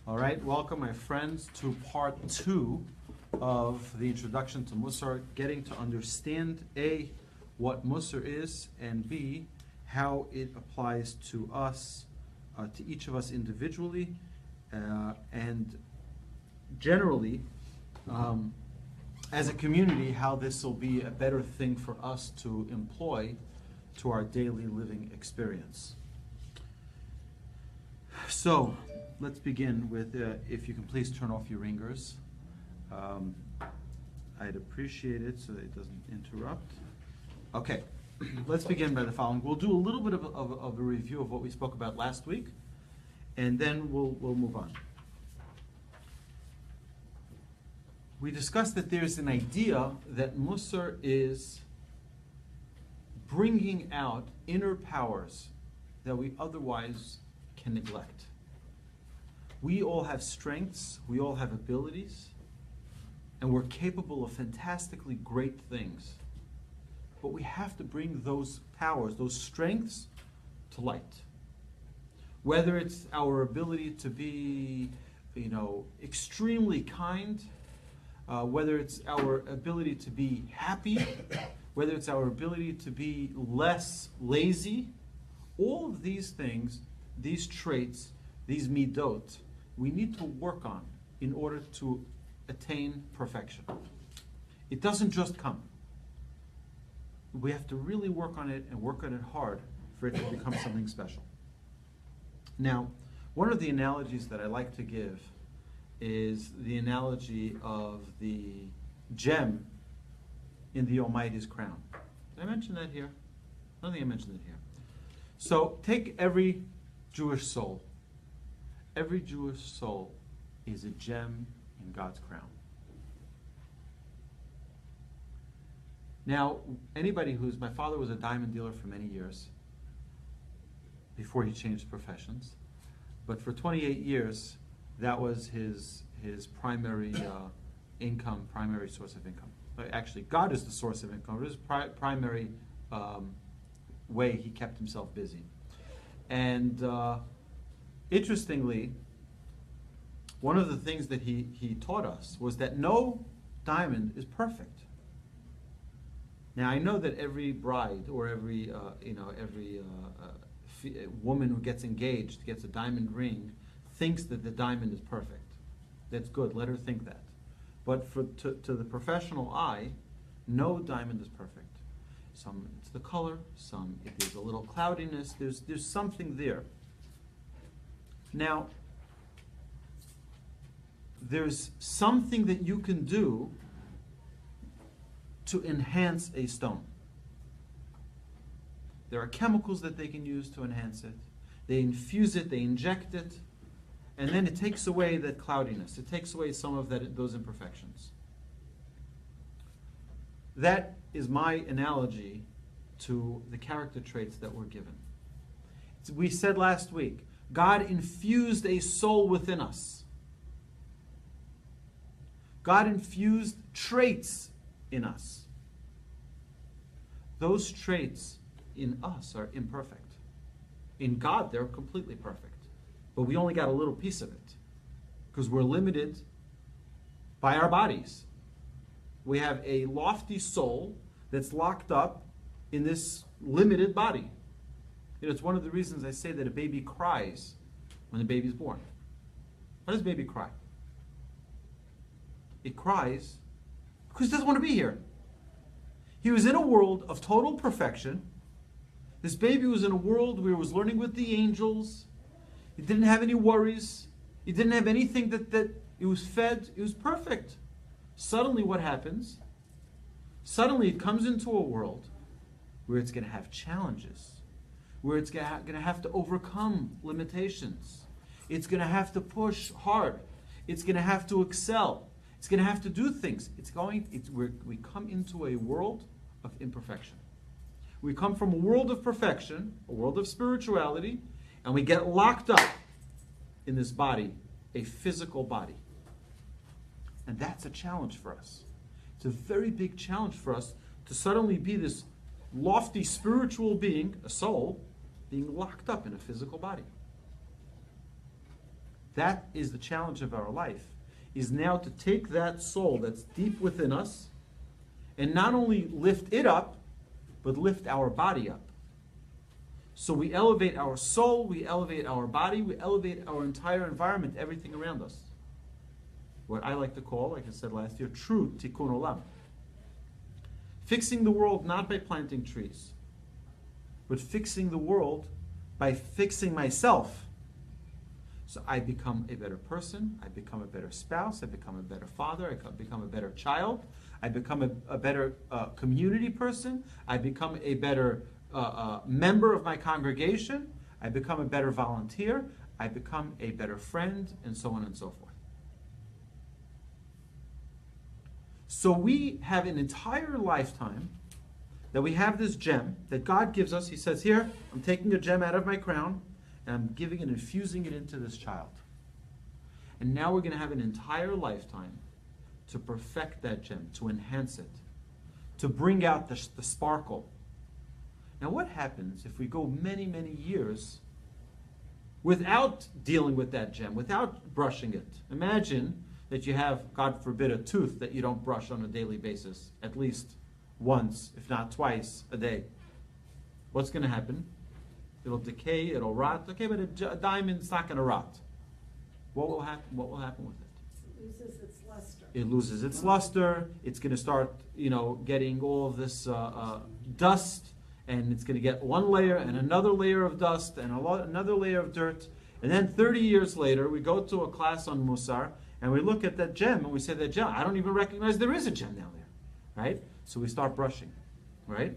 All right, welcome my friends to part 2 of the introduction to Mussar, getting to understand A, what Mussar is, and B, how it applies to us, to each of us individually, and generally, as a community, how this will be a better thing for us to employ to our daily living experience. So, let's begin with, if you can please turn off your ringers. I'd appreciate it so that it doesn't interrupt. Okay, let's begin by the following. We'll do a little bit of a review of what we spoke about last week, and then we'll move on. We discussed that there's an idea that Mussar is bringing out inner powers that we otherwise can neglect. We all have strengths, we all have abilities, and we're capable of fantastically great things. But we have to bring those powers, those strengths, to light. Whether it's our ability to be, extremely kind, whether it's our ability to be happy, whether it's our ability to be less lazy, all of these things, these traits, these midot, we need to work on in order to attain perfection. It doesn't just come. We have to really work on it and work on it hard for it to become something special. Now, one of the analogies that I like to give is the analogy of the gem in the Almighty's crown. Did I mention that here? I don't think I mentioned it here. So take every Jewish soul. Every Jewish soul is a gem in God's crown. Now, my father was a diamond dealer for many years before he changed professions. But for 28 years, that was his primary income, primary source of income. Actually, God is the source of income. It is primary way he kept himself busy. And interestingly, one of the things that he taught us was that no diamond is perfect. Now, I know that every bride or every woman who gets engaged, gets a diamond ring, thinks that the diamond is perfect. That's good. Let her think that. But to the professional eye, no diamond is perfect. Some it's the color. Some there's a little cloudiness. There's something there. Now, there's something that you can do to enhance a stone. There are chemicals that they can use to enhance it. They infuse it, they inject it, and then it takes away that cloudiness. It takes away some of those imperfections. That is my analogy to the character traits that we're given. We said last week, God infused a soul within us. God infused traits in us. Those traits in us are imperfect. In God, they're completely perfect. But we only got a little piece of it because we're limited by our bodies. We have a lofty soul that's locked up in this limited body. It's one of the reasons I say that a baby cries when the baby's born. Why does a baby cry? It cries because it doesn't want to be here. He was in a world of total perfection. This baby was in a world where he was learning with the angels. He didn't have any worries. He didn't have anything that it was fed. It was perfect. Suddenly what happens? Suddenly it comes into a world where it's going to have challenges, where it's going to have to overcome limitations. It's going to have to push hard. It's going to have to excel. It's going to have to do things. We come into a world of imperfection. We come from a world of perfection, a world of spirituality, and we get locked up in this body, a physical body. And that's a challenge for us. It's a very big challenge for us to suddenly be this lofty spiritual being, a soul, being locked up in a physical body. That is the challenge of our life, is now to take that soul that's deep within us and not only lift it up, but lift our body up. So we elevate our soul, we elevate our body, we elevate our entire environment, everything around us. What I like to call, like I said last year, true tikkun olam. Fixing the world not by planting trees, but fixing the world by fixing myself. So I become a better person, I become a better spouse, I become a better father, I become a better child, I become a better community person, I become a better member of my congregation, I become a better volunteer, I become a better friend, and so on and so forth. So we have an entire lifetime that we have this gem that God gives us. He says, here, I'm taking a gem out of my crown, and I'm giving it, infusing it into this child. And now we're going to have an entire lifetime to perfect that gem, to enhance it, to bring out the sparkle. Now what happens if we go many, many years without dealing with that gem, without brushing it? Imagine that you have, God forbid, a tooth that you don't brush on a daily basis, at least once, if not twice a day. What's going to happen? It'll decay, it'll rot. Okay, but a diamond's not going to rot. What will happen? What will happen with it? It loses its luster. It loses its luster. It's going to start, getting all of this dust, and it's going to get one layer and another layer of dust and another layer of dirt. And then 30 years later, we go to a class on Mussar, and we look at that gem, and we say, that gem, I don't even recognize there is a gem down there, right? So we start brushing, right?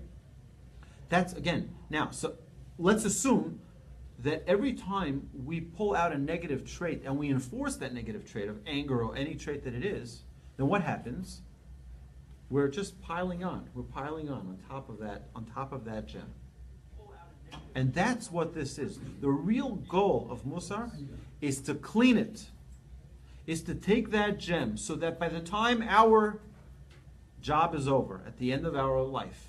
That's, again, now, so let's assume that every time we pull out a negative trait and we enforce that negative trait of anger or any trait that it is, then what happens? We're just piling on. We're piling on top of that gem. And that's what this is. The real goal of Mussar is to clean it, is to take that gem so that by the time our job is over, at the end of our life,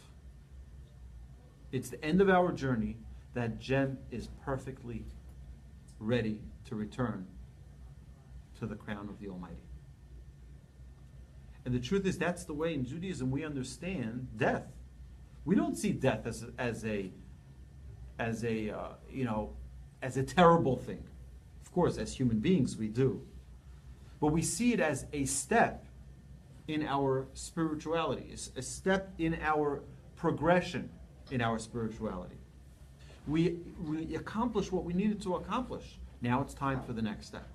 it's the end of our journey, that gem is perfectly ready to return to the crown of the Almighty. And the truth is, that's the way in Judaism we understand death. We don't see death as a terrible thing. Of course, as human beings we do. But we see it as a step in our spirituality, a step in our progression in our spirituality. We accomplished what we needed to accomplish. Now it's time for the next step.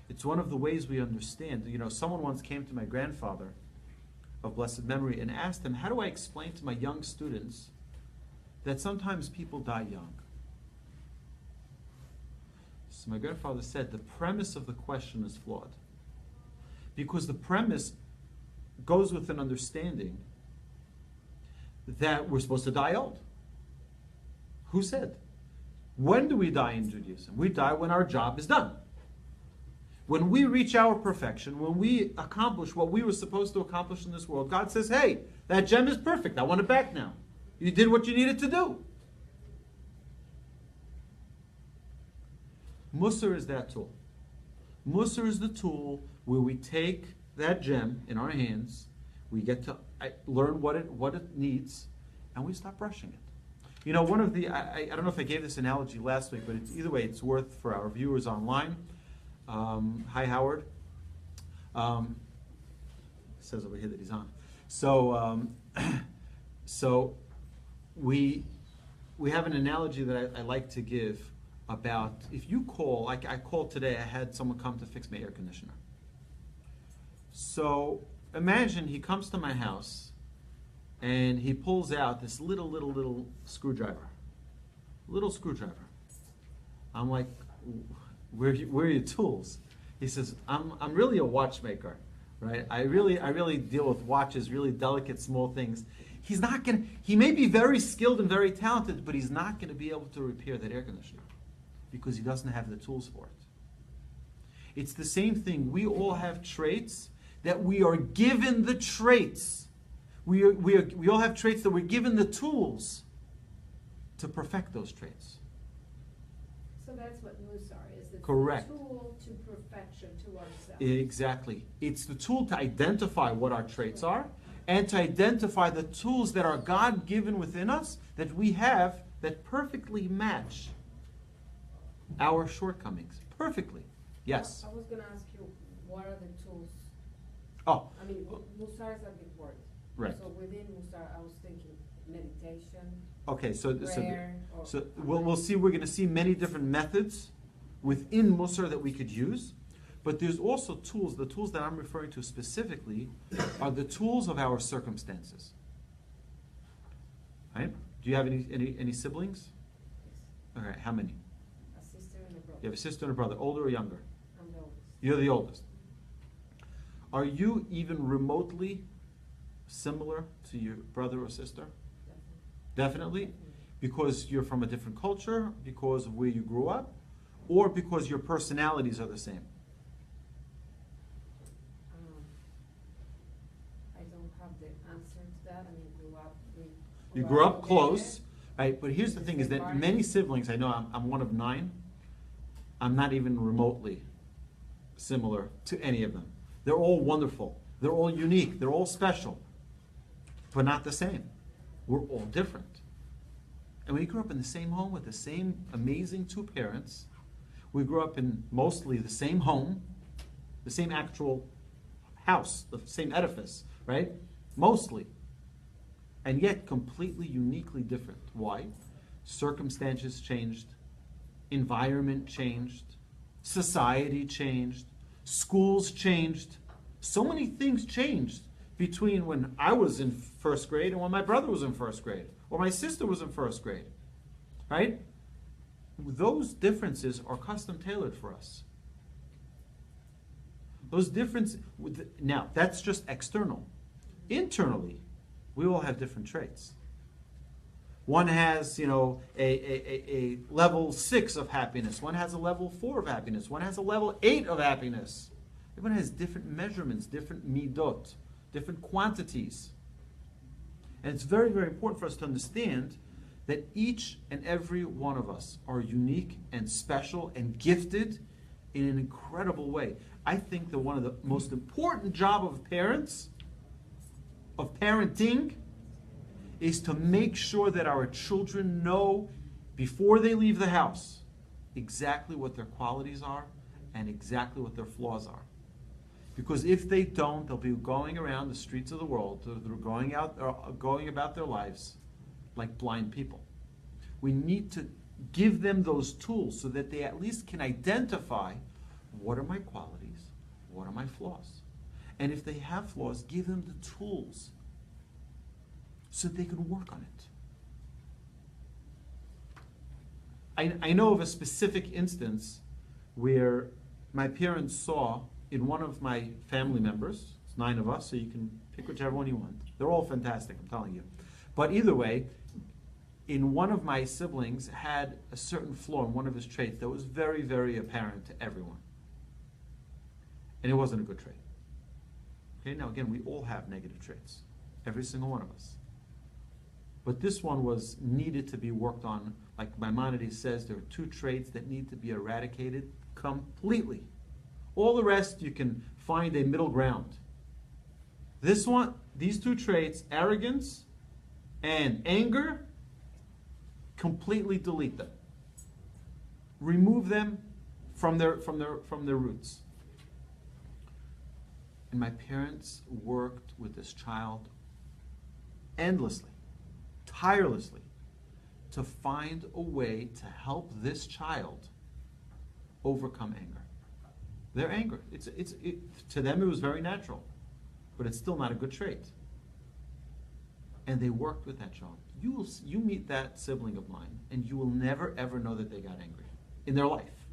It's one of the ways we understand. Someone once came to my grandfather of blessed memory and asked him, how do I explain to my young students that sometimes people die young? So my grandfather said, the premise of the question is flawed. Because the premise goes with an understanding that we're supposed to die old. Who said? When do we die in Judaism? We die when our job is done. When we reach our perfection, when we accomplish what we were supposed to accomplish in this world, God says, hey, that gem is perfect. I want it back now. You did what you needed to do. Mussar is that tool. Mussar is the tool where we take that gem in our hands, we get to learn what it needs, and we stop brushing it. One of the, I don't know if I gave this analogy last week, but either way, it's worth for our viewers online. Hi, Howard. It says over here that he's on. So we have an analogy that I like to give about, if you call, like I called today, I had someone come to fix my air conditioner. So imagine he comes to my house and he pulls out this little screwdriver. Little screwdriver. I'm like, where are your tools? He says, I'm really a watchmaker, right? I really deal with watches, really delicate, small things. He may be very skilled and very talented, but he's not going to be able to repair that air conditioner because he doesn't have the tools for it. It's the same thing. We all have traits that we are given the traits. We all have traits that we're given the tools to perfect those traits. So that's what Mussar is. It's Correct. the tool to perfection, to ourselves. Exactly. It's the tool to identify what our traits are and to identify the tools that are God-given within us that we have that perfectly match our shortcomings. Perfectly. Yes. I was going to ask you, what are the tools? Oh, I mean, Mussar is a big word. right. So within Mussar, I was thinking meditation, Okay, prayer. so we'll see. We're going to see many different methods within Mussar that we could use, but there's also tools. The tools that I'm referring to specifically are the tools of our circumstances. Right? Do you have any siblings? Yes. Okay, how many? A sister and a brother. You have a sister and a brother, older or younger? I'm the oldest. You're the oldest. Are you even remotely similar to your brother or sister? Definitely? Because you're from a different culture, because of where you grew up, or because your personalities are the same? I don't have the answer to that. I mean, You grew up close, right? But here's the thing: is that many siblings, I know I'm one of 9. I'm not even remotely similar to any of them. They're all wonderful. They're all unique. They're all special, but not the same. We're all different. And we grew up in the same home with the same amazing 2 parents. We grew up in mostly the same home, the same actual house, the same edifice, right? Mostly. And yet completely uniquely different. Why? Circumstances changed, environment changed, society changed, schools changed. So many things changed between when I was in 1st grade and when my brother was in 1st grade, or my sister was in 1st grade, right? Those differences are custom tailored for us. Those differences, now that's just external. Internally, we all have different traits. One has, a level 6 of happiness. One has a level 4 of happiness. One has a level 8 of happiness. Everyone has different measurements, different midot, different quantities. And it's very, very important for us to understand that each and every one of us are unique and special and gifted in an incredible way. I think that one of the most important job of parents, of parenting, is to make sure that our children know before they leave the house exactly what their qualities are and exactly what their flaws are. Because if they don't, they'll be going around the streets of the world, they're going about their lives like blind people. We need to give them those tools so that they at least can identify what are my qualities, what are my flaws. And if they have flaws, give them the tools so they can work on it. I know of a specific instance where my parents saw in one of my family members, it's 9 of us, so you can pick whichever one you want. They're all fantastic, I'm telling you. But either way, in one of my siblings had a certain flaw in one of his traits that was very, very apparent to everyone. And it wasn't a good trait. Okay, now again, we all have negative traits. Every single one of us. But this one was needed to be worked on. Like Maimonides says, there are 2 traits that need to be eradicated completely. All the rest, you can find a middle ground. This one, these 2 traits, arrogance and anger, completely delete them. Remove them from their roots. And my parents worked with this child endlessly, tirelessly, to find a way to help this child overcome anger. Their anger, to them it was very natural, but it's still not a good trait. And they worked with that child. You meet that sibling of mine, and you will never ever know that they got angry in their life.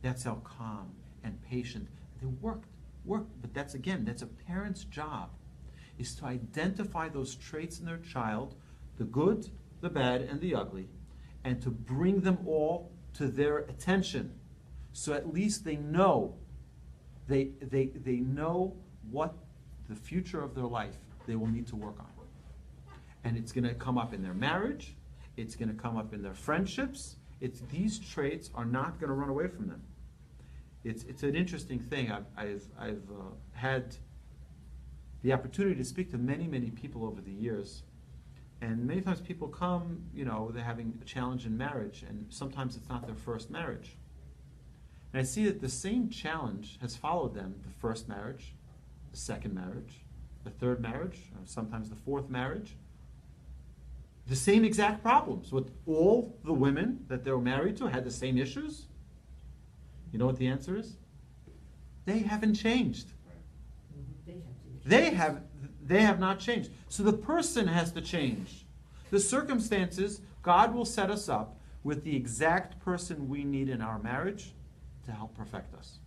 That's how calm and patient they worked. But that's a parent's job, is to identify those traits in their child, the good, the bad, and the ugly, and to bring them all to their attention. So at least they know, they know what the future of their life they will need to work on. And it's going to come up in their marriage, it's going to come up in their friendships, These traits are not going to run away from them. It's an interesting thing. I've had the opportunity to speak to many, many people over the years. And many times people come, they're having a challenge in marriage, and sometimes it's not their first marriage. And I see that the same challenge has followed them the first marriage, the second marriage, the third marriage, sometimes the fourth marriage. The same exact problems with all the women that they were married to had the same issues. You know what the answer is? They haven't changed. They have not changed. So the person has to change. The circumstances, God will set us up with the exact person we need in our marriage to help perfect us.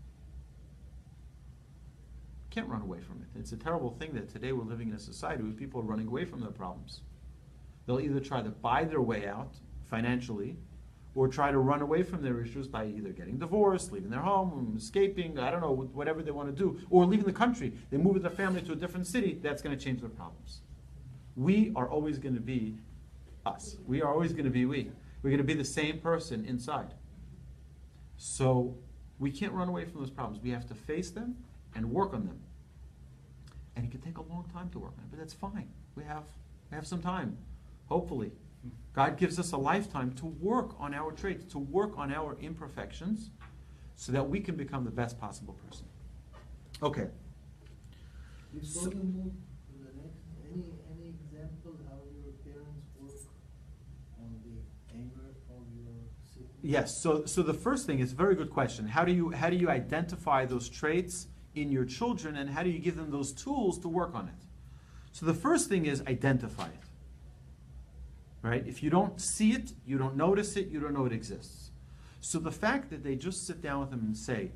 Can't run away from it. It's a terrible thing that today we're living in a society where people are running away from their problems. They'll either try to buy their way out financially, or try to run away from their issues by either getting divorced, leaving their home, escaping, I don't know, whatever they want to do, or leaving the country. They move with their family to a different city. That's going to change their problems. We are always going to be us. We are always going to be we. We're going to be the same person inside. So we can't run away from those problems. We have to face them and work on them. And it can take a long time to work on it, but that's fine. We have some time, hopefully. God gives us a lifetime to work on our traits, to work on our imperfections, so that we can become the best possible person. Okay. Before we move to the next, any example how your parents work on the anger of your siblings? Yes. So the first thing is a very good question. How do you identify those traits in your children, and how do you give them those tools to work on it? So the first thing is identify it. Right? If you don't see it, you don't notice it, you don't know it exists. So the fact that they just sit down with them and say,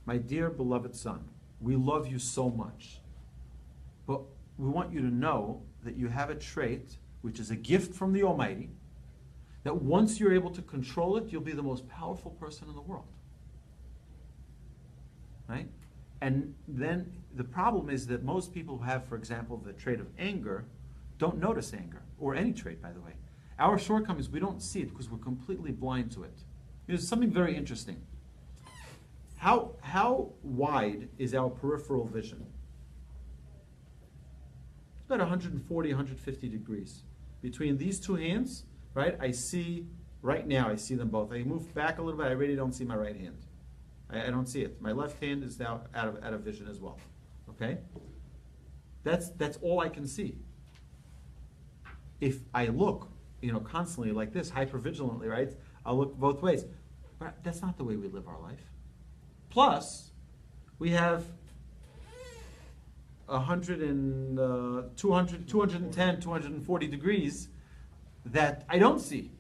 my dear beloved son, we love you so much, but we want you to know that you have a trait which is a gift from the Almighty, that once you're able to control it, you'll be the most powerful person in the world. Right? And then the problem is that most people who have, for example, the trait of anger, don't notice anger, or any trait, by the way. Our shortcomings, we don't see it because we're completely blind to it. There's something very interesting. How wide is our peripheral vision? It's about 140, 150 degrees. Between these two hands, right, I see, right now I see them both. I move back a little bit, I really don't see my right hand. I don't see it. My left hand is now out of vision as well. Okay? That's all I can see. If I look, constantly like this, hypervigilantly, right? I'll look both ways. But that's not the way we live our life. Plus, we have 210, 240 degrees that I don't see.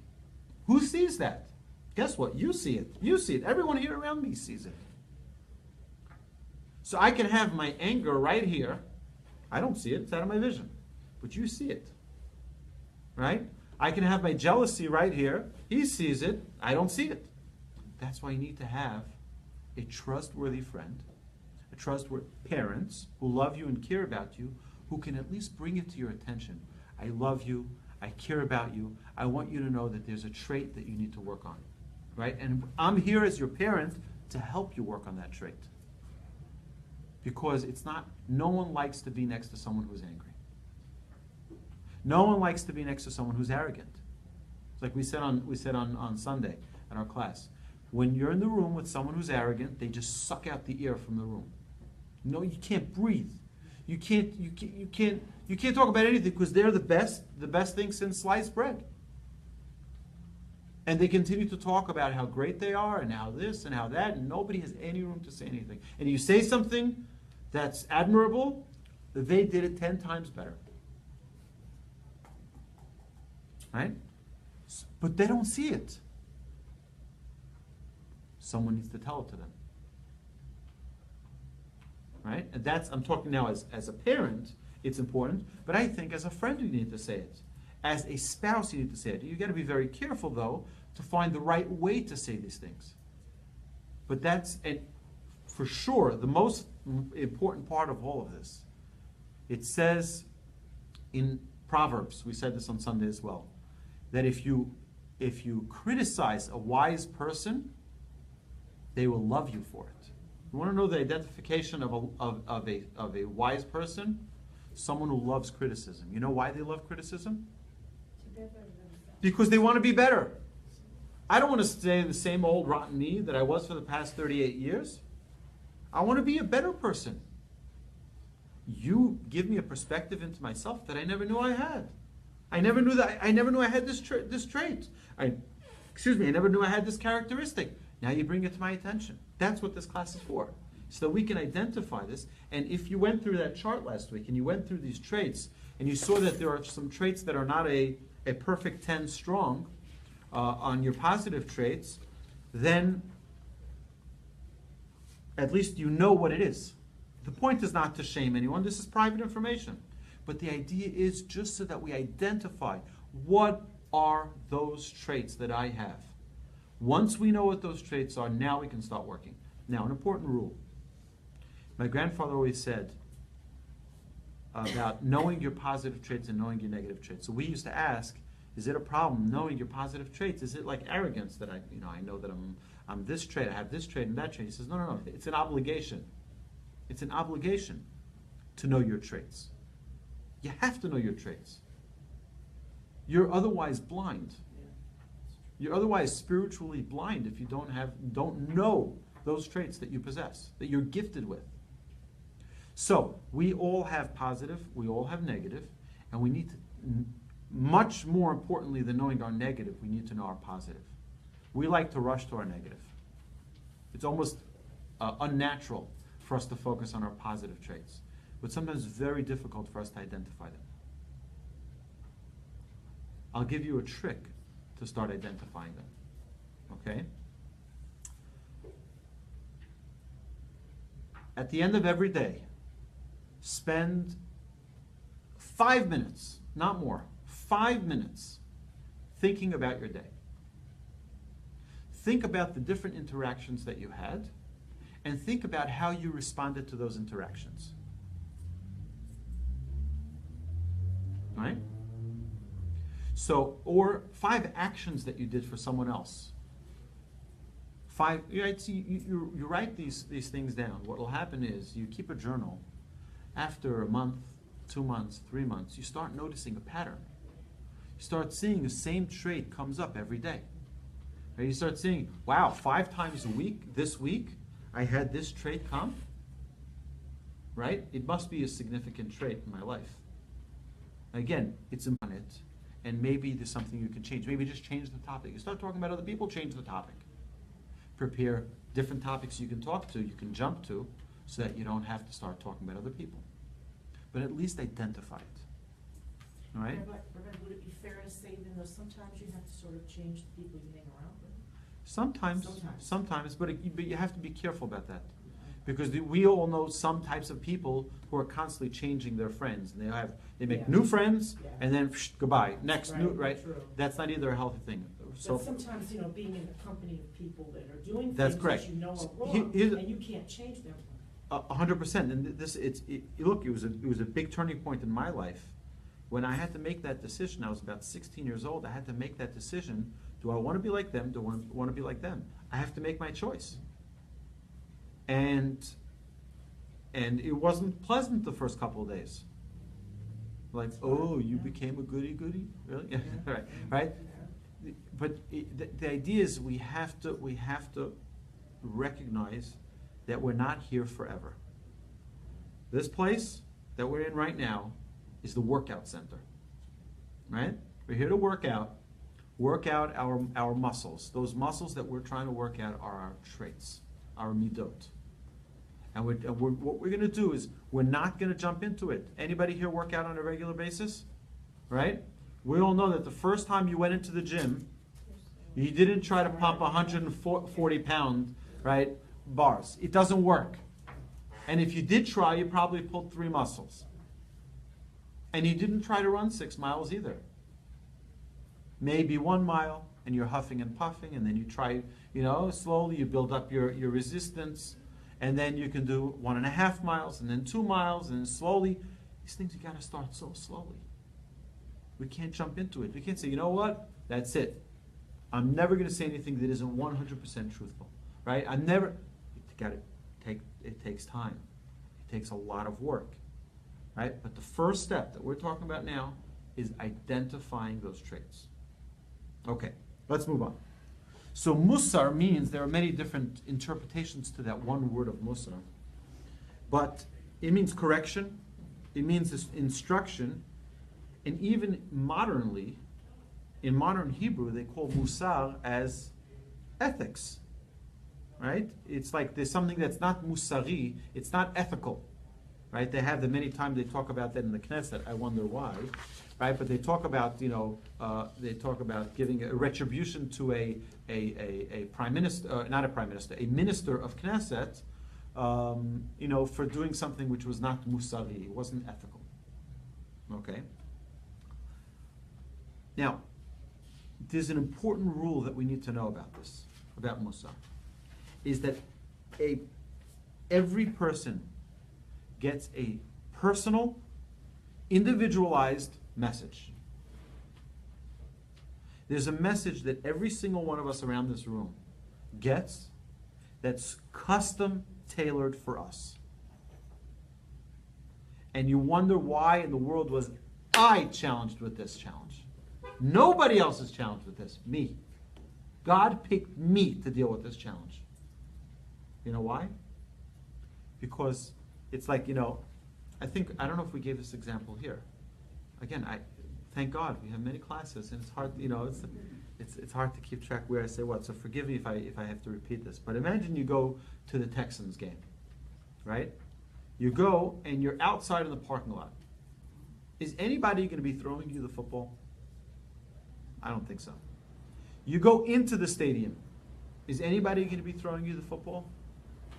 Who sees that? Guess what? You see it. You see it. Everyone here around me sees it. So I can have my anger right here. I don't see it. It's out of my vision. But you see it. Right? I can have my jealousy right here. He sees it. I don't see it. That's why you need to have a trustworthy friend, a trustworthy parents who love you and care about you, who can at least bring it to your attention. I love you. I care about you. I want you to know that there's a trait that you need to work on. Right? And I'm here as your parent to help you work on that trait. Because no one likes to be next to someone who's angry. No one likes to be next to someone who's arrogant. It's like we said on Sunday in our class. When you're in the room with someone who's arrogant, they just suck out the air from the room. No, you can't breathe. You can't talk about anything because they're the best thing since sliced bread. And they continue to talk about how great they are and how this and how that, and nobody has any room to say anything. And you say something that's admirable, they did it 10 times better. Right? But they don't see it. Someone needs to tell it to them. Right? And I'm talking now as a parent, it's important, but I think as a friend you need to say it. As a spouse you need to say it. You got to be very careful though to find the right way to say these things. But that's, and for sure, the most important part of all of this. It says in Proverbs, we said this on Sunday as well, that if you if you criticize a wise person, they will love you for it. You want to know the identification of a wise person? Someone who loves criticism. You know why they love criticism? Because they want to be better. I don't want to stay the same old rotten me that I was for the past 38 years. I want to be a better person. You give me a perspective into myself that I never knew I had. I never knew I had this trait. I never knew I had this characteristic. Now you bring it to my attention. That's what this class is for. So that we can identify this. And if you went through that chart last week and you went through these traits and you saw that there are some traits that are not a perfect 10 strong on your positive traits, then at least you know what it is. The point is not to shame anyone. This is private information. But the idea is just so that we identify what are those traits that I have. Once we know what those traits are, now we can start working. Now, an important rule. My grandfather always said about knowing your positive traits and knowing your negative traits. So we used to ask, is it a problem knowing your positive traits? Is it like arrogance that I know that I'm this trait, I have this trait and that trait? He says, no. It's an obligation. It's an obligation to know your traits. You have to know your traits. You're otherwise blind. You're otherwise spiritually blind if you don't know those traits that you possess, that you're gifted with. So we all have positive, we all have negative, and we need to, much more importantly than knowing our negative, we need to know our positive. We like to rush to our negative. It's almost unnatural for us to focus on our positive traits, but sometimes very difficult for us to identify them. I'll give you a trick to start identifying them. Okay? At the end of every day, spend 5 minutes, not more, 5 minutes thinking about your day. Think about the different interactions that you had and think about how you responded to those interactions. Right? So, or 5 actions that you did for someone else. 5, you write these things down. What will happen is you keep a journal. After a month, 2 months, 3 months, you start noticing a pattern. You start seeing the same trait comes up every day. You start seeing, wow, 5 times a week, this week, I had this trait come. Right? It must be a significant trait in my life. Again, it's on it, and maybe there's something you can change. Maybe just change the topic. You start talking about other people, change the topic. Prepare different topics you can talk to, you can jump to, so that you don't have to start talking about other people. But at least identify it. All right? Rabbi, would it be fair to say then, though, sometimes you have to sort of change the people you hang around with? Sometimes, but you have to be careful about that. Because we all know some types of people who are constantly changing their friends. And they make new friends, and then goodbye. Next, new, right? True. That's not either a healthy thing. So but sometimes, being in the company of people that are doing that's things correct. that you know are wrong, and you can't change them. 100%. And look, it was a big turning point in my life. When I had to make that decision, I was about 16 years old. I had to make that decision. Do I want to be like them? Do I want to be like them? I have to make my choice. And it wasn't pleasant the first couple of days. Like, oh, you became a goody-goody? Really? Yeah. Right? But the idea is we have to recognize that we're not here forever. This place that we're in right now is the workout center. Right? We're here to work out our muscles. Those muscles that we're trying to work out are our traits, our midot. And what we're going to do is we're not going to jump into it. Anybody here work out on a regular basis? Right? We all know that the first time you went into the gym, you didn't try to pump 140-pound, right, bars. It doesn't work. And if you did try, you probably pulled 3 muscles. And you didn't try to run 6 miles either. Maybe 1 mile, and you're huffing and puffing, and then you try, slowly you build up your resistance. And then you can do 1.5 miles, and then 2 miles, and then slowly. These things you got to start so slowly. We can't jump into it. We can't say, you know what? That's it. I'm never going to say anything that isn't 100% truthful, right? I'm never. It takes time. It takes a lot of work, right? But the first step that we're talking about now is identifying those traits. Okay, let's move on. So Mussar means, there are many different interpretations to that one word of Mussar, but it means correction, it means instruction, and even modernly, in modern Hebrew, they call Mussar as ethics, right? It's like there's something that's not Mussari, it's not ethical, right? They have the many times they talk about that in the Knesset. I wonder why, right? But they talk about, they talk about giving a retribution to a prime minister, not a prime minister, a minister of Knesset, for doing something which was not Mussari, it wasn't ethical. Okay. Now, there's an important rule that we need to know about this, about Mussar, is that every person gets a personal, individualized message. There's a message that every single one of us around this room gets that's custom tailored for us. And you wonder why in the world was I challenged with this challenge. Nobody else is challenged with this. Me. God picked me to deal with this challenge. You know why? Because it's like, I don't know if we gave this example here. Again, thank God we have many classes, and it's hard, it's hard to keep track where I say what. So forgive me if I have to repeat this. But imagine you go to the Texans game, right? You go and you're outside in the parking lot. Is anybody going to be throwing you the football? I don't think so. You go into the stadium. Is anybody going to be throwing you the football?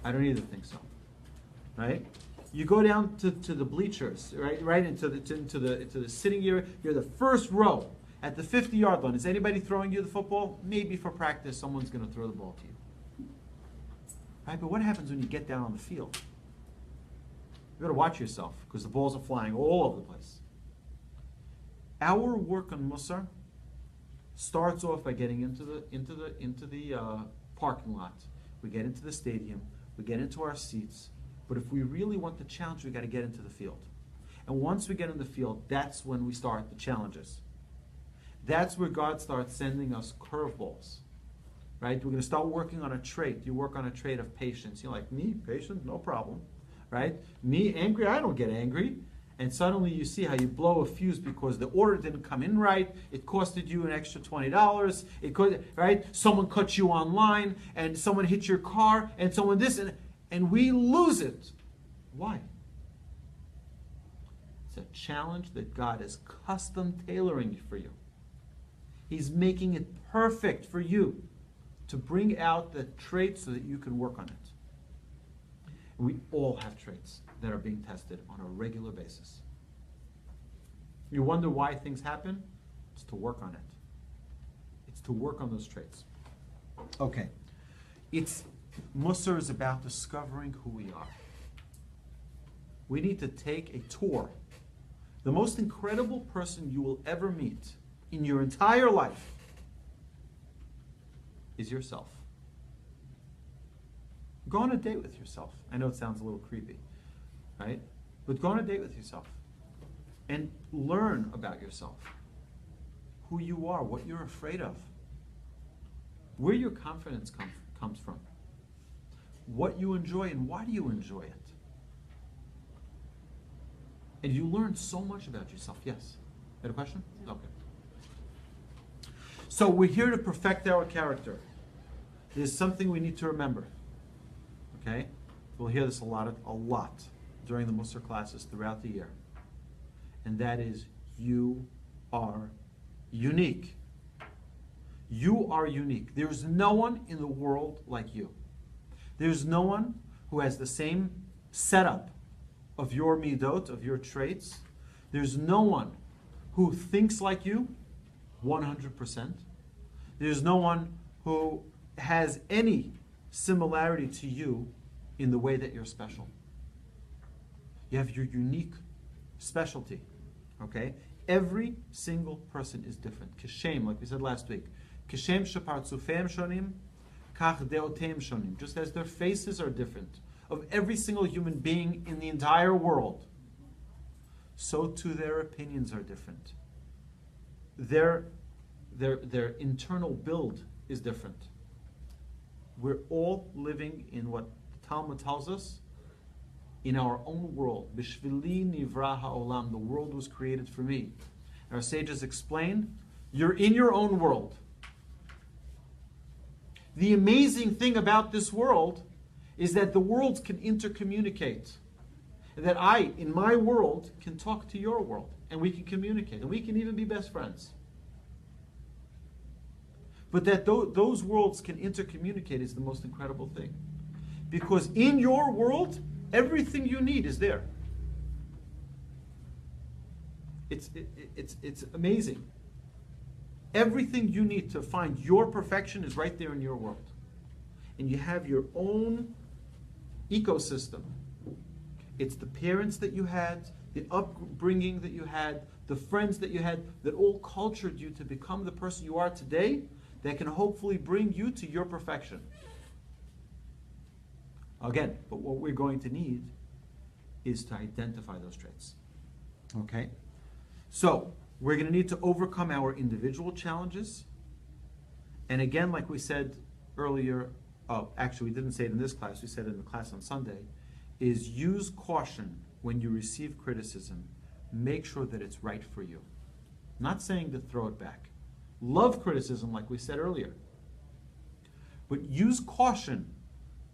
I don't either think so. Right? You go down to the bleachers, right into the sitting area. You're the first row at the 50-yard line. Is anybody throwing you the football? Maybe for practice, someone's going to throw the ball to you. Right? But what happens when you get down on the field? You got to watch yourself because the balls are flying all over the place. Our work on Mussar starts off by getting into the parking lot. We get into the stadium. We get into our seats. But if we really want the challenge, we got to get into the field. And once we get in the field, that's when we start the challenges. That's where God starts sending us curveballs. Right? We're going to start working on a trait. You work on a trait of patience. You're like, me, patient, no problem. Right? Me, angry, I don't get angry. And suddenly you see how you blow a fuse because the order didn't come in right. It costed you an extra $20. It could, right? Someone cut you online, and someone hit your car, and someone this, and we lose it. Why? It's a challenge that God is custom tailoring for you. He's making it perfect for you to bring out the traits so that you can work on it. And we all have traits that are being tested on a regular basis. You wonder why things happen? It's to work on it. It's to work on those traits. Okay. Mussar is about discovering who we are. We need to take a tour. The most incredible person you will ever meet in your entire life is yourself. Go on a date with yourself. I know it sounds a little creepy, right? But go on a date with yourself and learn about yourself. Who you are, what you're afraid of, where your confidence comes from, what you enjoy and why do you enjoy it. And you learn so much about yourself. Yes? You had a question? Yeah. Okay. So we're here to perfect our character. There's something we need to remember. Okay? We'll hear this a lot during the Mussar classes throughout the year. And that is, you are unique. You are unique. There's no one in the world like you. There's no one who has the same setup of your midot, of your traits. There's no one who thinks like you 100%. There's no one who has any similarity to you in the way that you're special. You have your unique specialty, okay? Every single person is different. Kashem, like we said last week, Kishem shepartzufeim shonim, kach deoteim shonim. Just as their faces are different, of every single human being in the entire world, so too their opinions are different. Their internal build is different. We're all living in what the Talmud tells us, in our own world. Bishvili nivra ha'olam, the world was created for me. Our sages explain, you're in your own world. The amazing thing about this world is that the worlds can intercommunicate. That I, in my world, can talk to your world, and we can communicate, and we can even be best friends. But that those worlds can intercommunicate is the most incredible thing. Because in your world, everything you need is there. It's amazing. Everything you need to find your perfection is right there in your world. And you have your own ecosystem. It's the parents that you had, the upbringing that you had, the friends that you had, that all cultured you to become the person you are today, that can hopefully bring you to your perfection. Again, but what we're going to need is to identify those traits. Okay? So, we're going to need to overcome our individual challenges. And again, like we said earlier, actually we didn't say it in this class, we said it in the class on Sunday, is use caution when you receive criticism. Make sure that it's right for you. Not saying to throw it back. Love criticism, like we said earlier. But use caution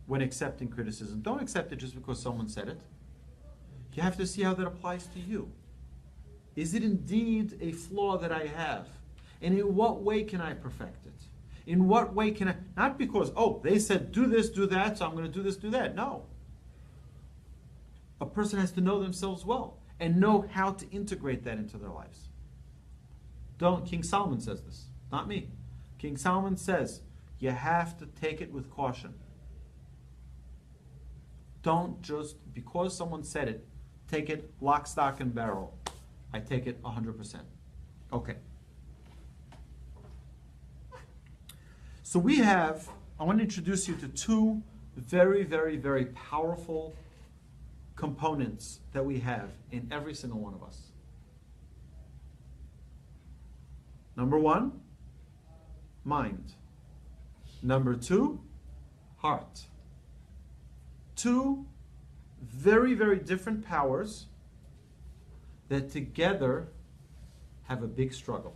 when accepting criticism. Don't accept it just because someone said it. You have to see how that applies to you. Is it indeed a flaw that I have? And in what way can I perfect it? In what way can I, not because, they said do this, do that, so I'm going to do this, do that. No. A person has to know themselves well and know how to integrate that into their lives. King Solomon says this, not me. King Solomon says, you have to take it with caution. Don't just, because someone said it, take it lock, stock, and barrel. I take it 100%. Okay. So I want to introduce you to two very, very, very powerful components that we have in every single one of us. Number one, mind. Number two, heart. Two very, very different powers that together have a big struggle.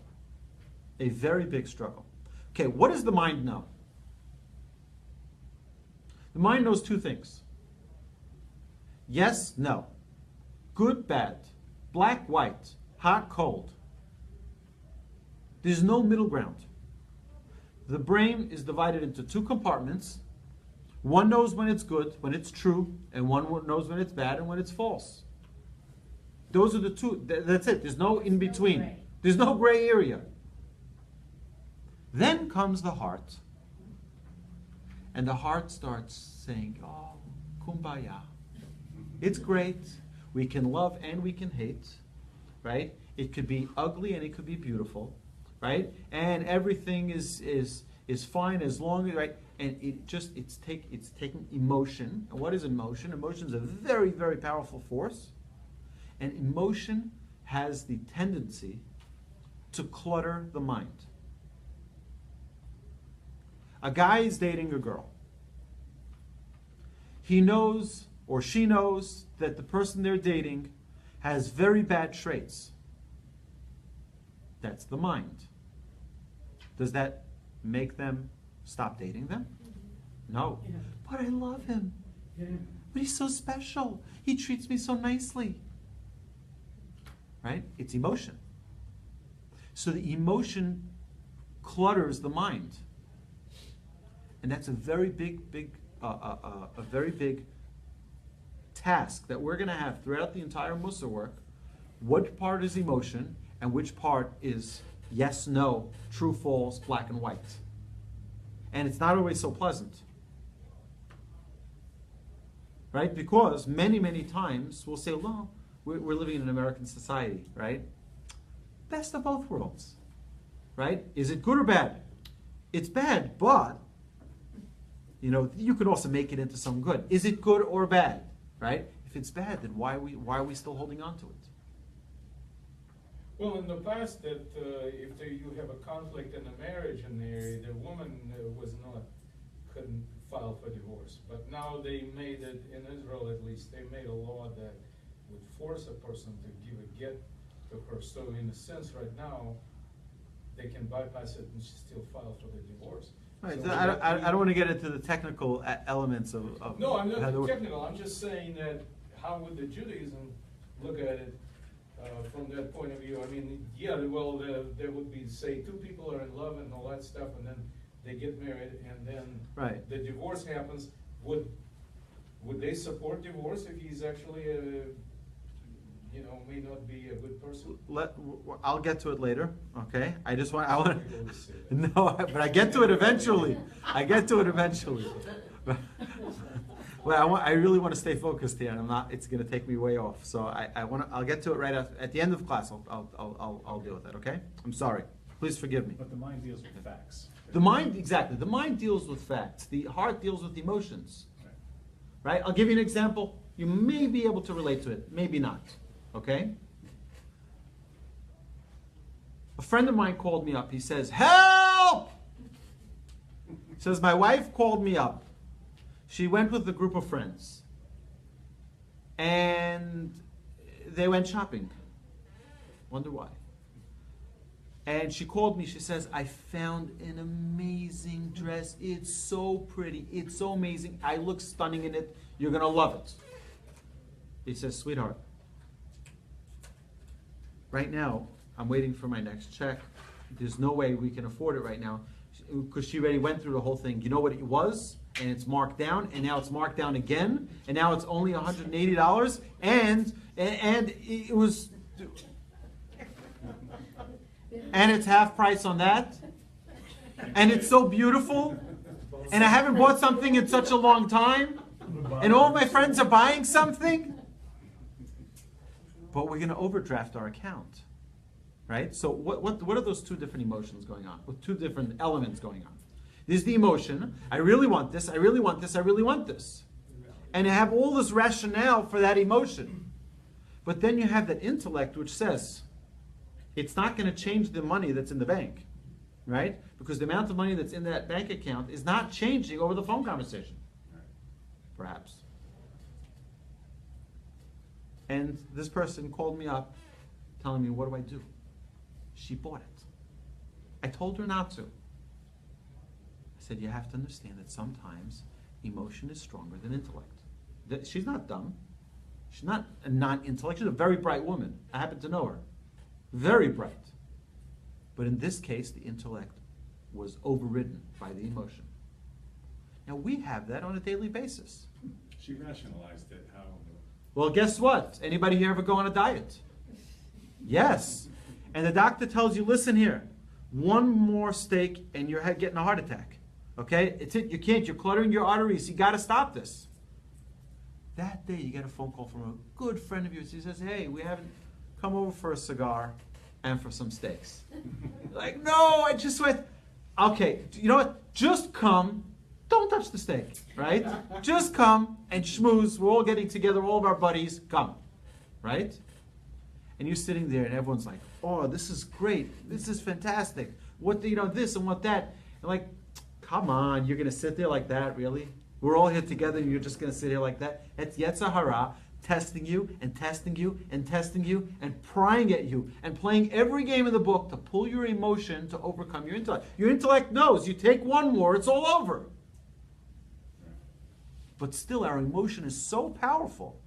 A very big struggle. Okay, what does the mind know? The mind knows two things. Yes, no. Good, bad. Black, white. Hot, cold. There's no middle ground. The brain is divided into two compartments. One knows when it's good, when it's true, and one knows when it's bad and when it's false. Those are the two. That's it. There's no in between. There's no gray area. Then comes the heart. And the heart starts saying, kumbaya. It's great. We can love and we can hate. Right? It could be ugly and it could be beautiful. Right? And everything is fine as long as, right? And it's taking emotion. And what is emotion? Emotion is a very, very powerful force. And emotion has the tendency to clutter the mind. A guy is dating a girl. He knows or she knows that the person they're dating has very bad traits. That's the mind. Does that make them stop dating them? No. Yeah. But I love him. Yeah. But he's so special. He treats me so nicely. Right? It's emotion. So the emotion clutters the mind. And that's a very big task that we're going to have throughout the entire Mussar work. What part is emotion and which part is yes, no, true, false, black and white. And it's not always so pleasant. Right? Because many, many times we'll say, well, we're living in an American society, right? Best of both worlds. Right? Is it good or bad? it's bad, but you could also make it into some good. Is it good or bad? Right? If it's bad, then why are we still holding on to it? Well, in the past, that you have a conflict in a marriage and the woman couldn't file for divorce. But now they made it, in Israel at least, they made a law that would force a person to give a get to her. So in a sense, right now, they can bypass it and still file for the divorce. Right. So I don't want to get into the technical elements of No, I'm how not the- technical. I'm just saying that how would the Judaism look at it from that point of view? I mean, yeah, well, there would be, say, two people are in love and all that stuff, and then they get married, and then Right. the divorce happens. Would they support divorce if he's actually may not be a good person? I'll get to it later. Okay. I want. People would say that. No, but I get to it eventually. I get to it eventually. Well, I really want to stay focused here, and I'm not. It's going to take me way off. So I'll get to it right at the end of class. I'll deal with that. Okay. I'm sorry. Please forgive me. But the mind deals with facts. The mind, exactly. The mind deals with facts. The heart deals with emotions. Right? I'll give you an example. You may be able to relate to it, maybe not. Okay? A friend of mine called me up. He says, "Help!" He says, "My wife called me up. She went with a group of friends. And they went shopping. Wonder why. And she called me. She says, I found an amazing dress. It's so pretty. It's so amazing. I look stunning in it. You're going to love it." He says, "Sweetheart, right now, I'm waiting for my next check. There's no way we can afford it right now." Because she already went through the whole thing. You know what it was? And it's marked down. And now it's marked down again. And now it's only $180. And it was... And it's half price on that. And it's so beautiful. And I haven't bought something in such a long time. And all my friends are buying something. But we're going to overdraft our account. Right? So what are those two different emotions going on? With two different elements going on. There's the emotion. I really want this. I really want this. I really want this. And I have all this rationale for that emotion. But then you have that intellect which says, it's not going to change the money that's in the bank, right? Because the amount of money that's in that bank account is not changing over the phone conversation, perhaps. And this person called me up telling me, what do I do? She bought it. I told her not to. I said, you have to understand that sometimes emotion is stronger than intellect. She's not dumb. She's not a non-intellect. She's a very bright woman. I happen to know her. Very bright. But in this case, the intellect was overridden by the emotion. Now, we have that on a daily basis. She rationalized it. How? Well, guess what? Anybody here ever go on a diet? Yes. And the doctor tells you, listen here, one more steak and you're getting a heart attack. Okay? It's it. You can't. You're cluttering your arteries. You got to stop this. That day, you get a phone call from a good friend of yours. He says, hey, we haven't come over for a cigar and for some steaks. Like, no, I just went, okay, you know what? Just come. Don't touch the steak, right? Just come and schmooze. We're all getting together, all of our buddies. Come, right? And you're sitting there and everyone's like, oh, this is great. This is fantastic. What, this and what that. And like, come on, you're going to sit there like that, really? We're all here together and you're just going to sit here like that? That's Yetzer Hara testing you and testing you and testing you and prying at you and playing every game in the book to pull your emotion to overcome your intellect. Your intellect knows you take one more, it's all over. But still, our emotion is so powerful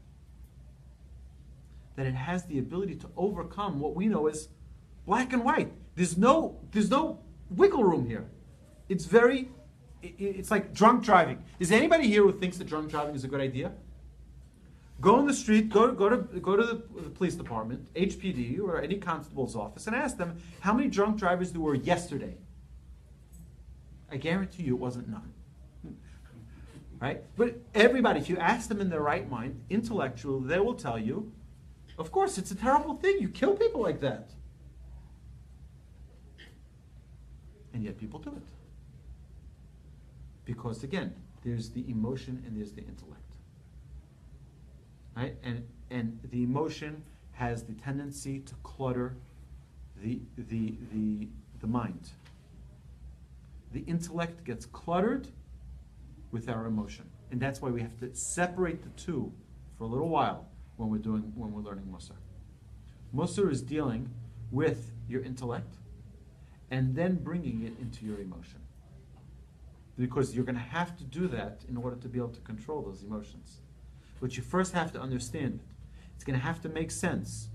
that it has the ability to overcome what we know as black and white. There's no wiggle room here. It's like drunk driving. Is anybody here who thinks that drunk driving is a good idea? Go on the street, go to the police department, HPD, or any constable's office, and ask them how many drunk drivers there were yesterday. I guarantee you it wasn't none. Right? But everybody, if you ask them in their right mind, intellectually, they will tell you, of course, it's a terrible thing. You kill people like that. And yet people do it. Because again, there's the emotion and there's the intellect. Right? And the emotion has the tendency to clutter the mind. The intellect gets cluttered with our emotion. And that's why we have to separate the two for a little while when we're learning Mussar. Mussar is dealing with your intellect and then bringing it into your emotion. Because you're going to have to do that in order to be able to control those emotions. But you first have to understand it. It's going to have to make sense.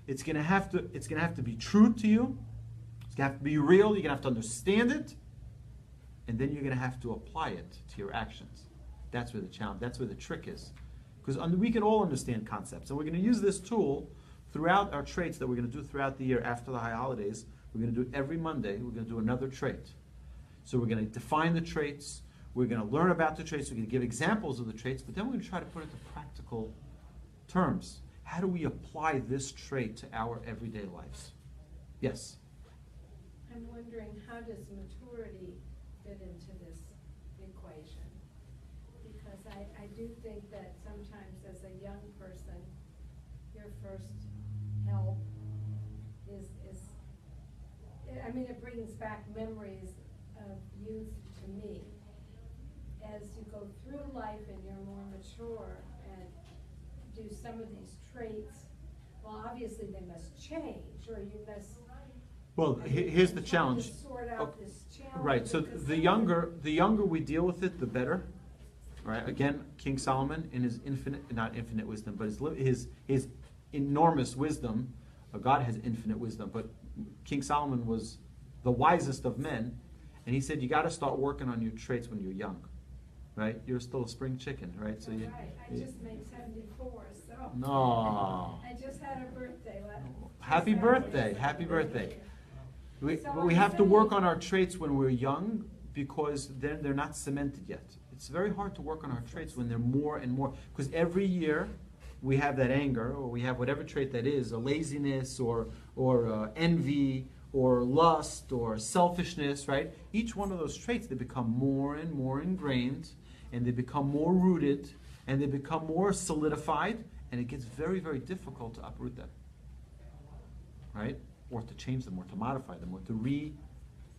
It's going to have to be true to you. It's going to have to be real. You're going to have to understand it. And then you're going to have to apply it to your actions. That's where the challenge, that's where the trick is. Because we can all understand concepts. And we're going to use this tool throughout our traits that we're going to do throughout the year after the high holidays. We're going to do every Monday. We're going to do another trait. So we're going to define the traits. We're going to learn about the traits. We're going to give examples of the traits. But then we're going to try to put it into practical terms. How do we apply this trait to our everyday lives? Yes? I'm wondering, how does maturity fit into this equation? Because I do think that sometimes as a young person, your first help is I mean, it brings back memories of youth to me. As you go through life and you're more mature and do some of these traits, well, obviously they must change, or you must. Well, here's the challenge. Sort out this challenge. Right. So the younger we deal with it, the better. Right. Again, King Solomon, in his not infinite wisdom, but his enormous wisdom. God has infinite wisdom, but King Solomon was the wisest of men, and he said you got to start working on your traits when you're young. Right. You're still a spring chicken. Right. So you. Right. I just made 74, so. No. I just had a birthday. Happy birthday! Happy birthday! We have to work on our traits when we're young because then they're not cemented yet. It's very hard to work on our traits when they're more and more, because every year we have that anger, or we have whatever trait that is, a laziness or envy or lust or selfishness, right? Each one of those traits, they become more and more ingrained, and they become more rooted, and they become more solidified, and it gets very, very difficult to uproot them, right? Or to change them, or to modify them, or to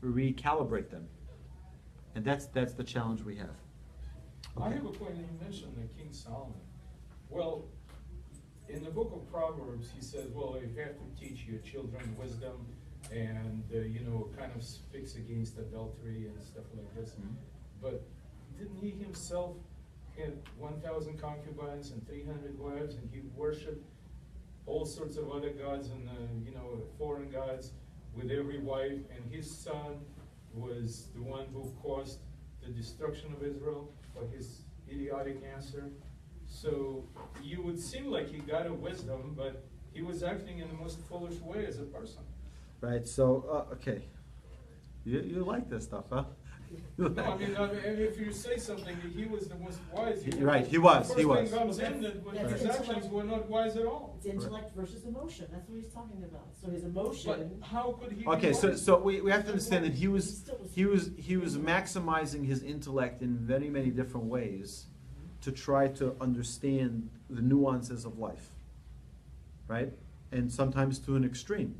recalibrate them. And that's the challenge we have. I Okay. have a point. You mentioned King Solomon. Well, in the book of Proverbs, he says, well, you have to teach your children wisdom and, kind of speaks against adultery and stuff like this. Mm-hmm. But didn't he himself have 1,000 concubines and 300 wives, and he worshipped all sorts of other gods and, foreign gods with every wife, and his son was the one who caused the destruction of Israel by his idiotic answer. So you would seem like he got a wisdom, but he was acting in the most foolish way as a person. Right, so, okay. You like this stuff, huh? No, I mean, if you say something, he was the most wise. Right, he was. First thing comes in that his actions were not wise at all. It's intellect versus emotion. That's what he's talking about. So his emotion. But how could he? Okay, be wise? so we have to understand that he was maximizing his intellect in many, many different ways to try to understand the nuances of life, right? And sometimes to an extreme.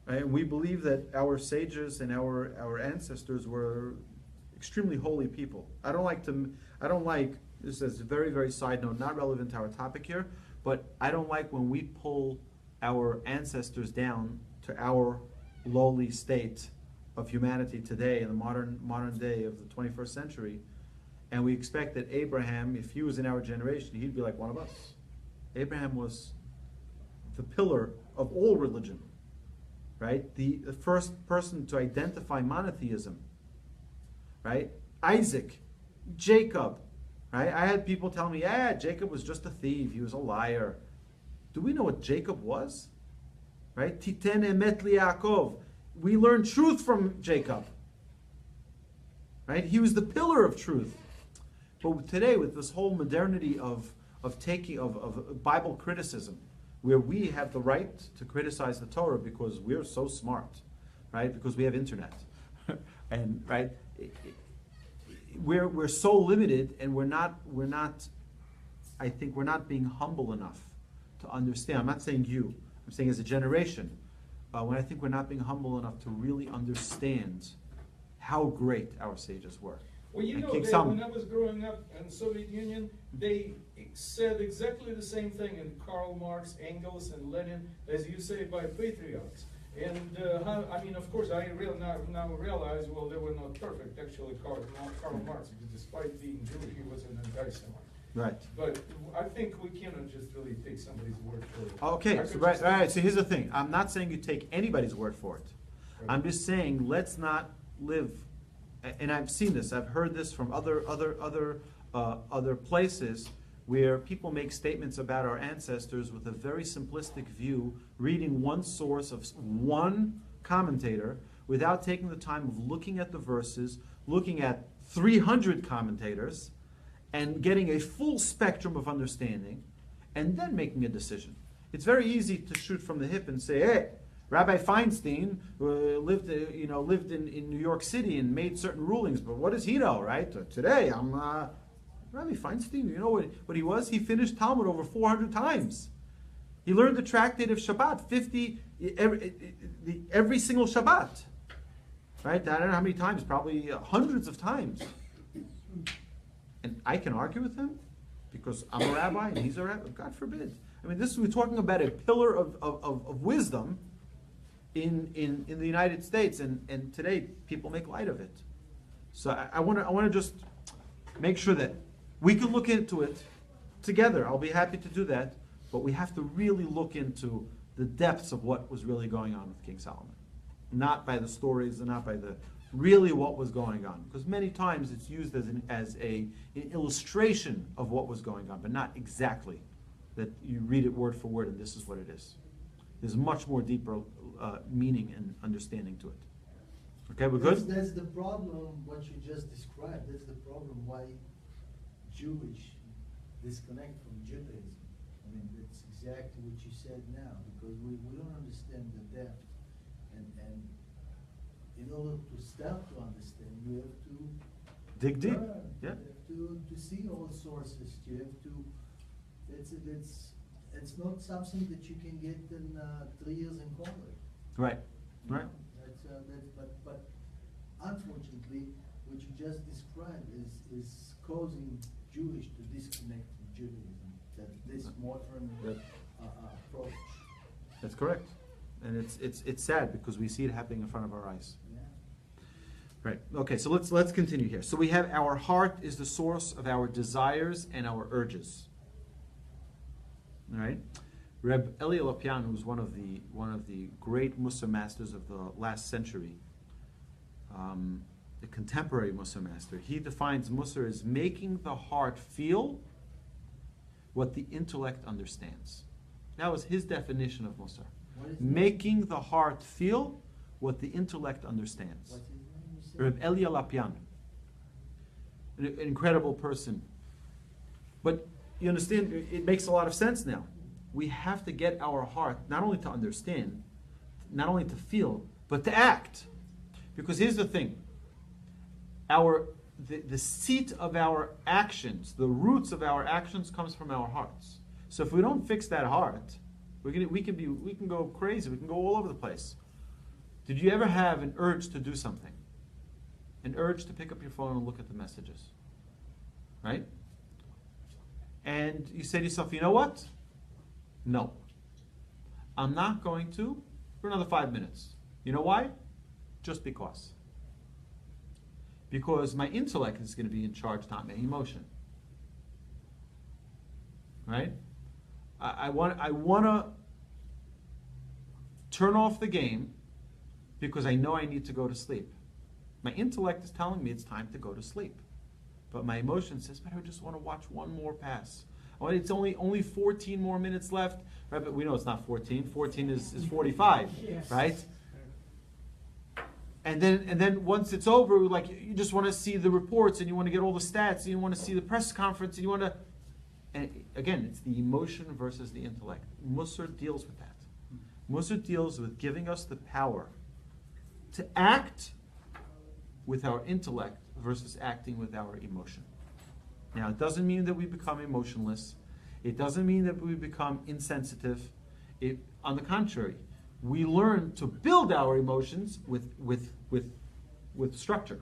Right? And we believe that our sages and our ancestors were extremely holy people. I don't like, this is a very, very side note, not relevant to our topic here, but I don't like when we pull our ancestors down to our lowly state of humanity today in the modern day of the 21st century, and we expect that Abraham, if he was in our generation, he'd be like one of us. Abraham was the pillar of all religion. Right? The first person to identify monotheism. Right? Isaac, Jacob. Right? I had people tell me, Jacob was just a thief. He was a liar. Do we know what Jacob was? Right? Titen emet liYaakov. We learn truth from Jacob. Right? He was the pillar of truth. But today, with this whole modernity of Bible criticism, where we have the right to criticize the Torah because we're so smart, right? Because we have internet, and right, we're so limited, and I think we're not being humble enough to understand. I'm not saying you, I'm saying as a generation, when I think we're not being humble enough to really understand how great our sages were. Well, you And know, King when Solomon. I was growing up in the Soviet Union, they said exactly the same thing in Karl Marx, Engels, and Lenin, as you say, by patriarchs. And of course, I now realize, well, they were not perfect. Actually, Karl Marx, despite being Jewish, he was an anti-Semite. Right. But I think we cannot just really take somebody's word for it. Okay, I so could right, just- all right. So here's the thing. I'm not saying you take anybody's word for it. I'm just saying let's not live. And I've seen this. I've heard this from other places where people make statements about our ancestors with a very simplistic view, reading one source of one commentator without taking the time of looking at the verses, looking at 300 commentators, and getting a full spectrum of understanding, and then making a decision. It's very easy to shoot from the hip and say, hey, Rabbi Feinstein lived in New York City and made certain rulings, but what does he know, right? Today, I'm Rabbi Feinstein, you know what he was? He finished Talmud over 400 times. He learned the tractate of Shabbat, every single Shabbat. Right? I don't know how many times, probably hundreds of times. And I can argue with him because I'm a rabbi and he's a rabbi. God forbid. I mean, we're talking about a pillar of wisdom in the United States, and today people make light of it. So I want to just make sure that we can look into it together. I'll be happy to do that, but we have to really look into the depths of what was really going on with King Solomon, not by the stories and not by really what was going on. Because many times it's used as an illustration of what was going on, but not exactly that you read it word for word and this is what it is. There's much more deeper meaning and understanding to it. Okay, we're good? That's the problem, what you just described. That's the problem why Jewish disconnect from Judaism. I mean, that's exactly what you said now, because we don't understand the depth. And in order to start to understand, you have to Dig deep. learn. Yeah. You have to see all sources. You have to, it's not something that you can get in 3 years in college. Right. Right. But unfortunately, what you just described is causing Jewish to disconnect from Judaism. That this modern Yep. approach. That's correct. And it's sad because we see it happening in front of our eyes. Yeah. Right. Okay, so let's continue here. So we have our heart is the source of our desires and our urges. All right. Reb Leizer, who's one of the great Mussar masters of the last century, the contemporary Mussar master, he defines Mussar as making the heart feel what the intellect understands. That was his definition of Mussar. What is Making the heart feel what the intellect understands. What's his name, you said? Reb Leizer, an incredible person. But you understand, it makes a lot of sense now. We have to get our heart not only to understand, not only to feel, but to act. Because here's the thing. The seat of our actions, the roots of our actions comes from our hearts. So if we don't fix that heart, we can go crazy, we can go all over the place. Did you ever have an urge to do something? An urge to pick up your phone and look at the messages? Right? And you say to yourself, you know what? No. I'm not going to for another 5 minutes. You know why? Just because. Because my intellect is going to be in charge, not my emotion. Right? I want to turn off the game because I know I need to go to sleep. My intellect is telling me it's time to go to sleep. But my emotion says, but I just want to watch one more pass. Oh, it's only 14 more minutes left. Right? But we know it's not 14. 14 is 45. Yes. Right? And then once it's over, like you just want to see the reports and you want to get all the stats and you want to see the press conference and you want to. And again, it's the emotion versus the intellect. Mussar deals with that. Mussar deals with giving us the power to act with our intellect versus acting with our emotion. Now, it doesn't mean that we become emotionless. It doesn't mean that we become insensitive. On the contrary, we learn to build our emotions with structure.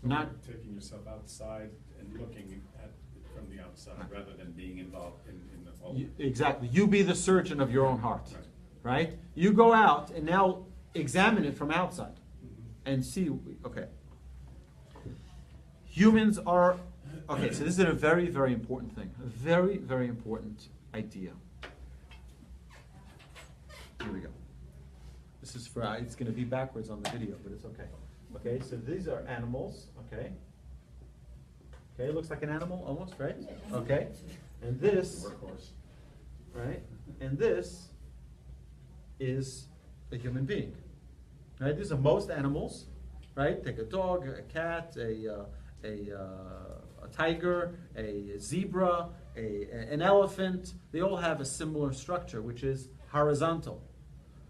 Not taking yourself outside and looking at it from the outside rather than being involved in the whole. Exactly. You be the surgeon of your own heart. Right. Right? You go out and now examine it from outside and see, okay. Humans are, okay, so this is a very, very important thing. A very, very important idea. Here we go. This is for, it's going to be backwards on the video, but it's okay. Okay, so these are animals, okay. Okay, it looks like an animal almost, right? Okay. And this, Workhorse. right? And this is a human being. Right? These are most animals, right? Take a dog, a cat, a tiger, a zebra, an elephant. They all have a similar structure, which is horizontal.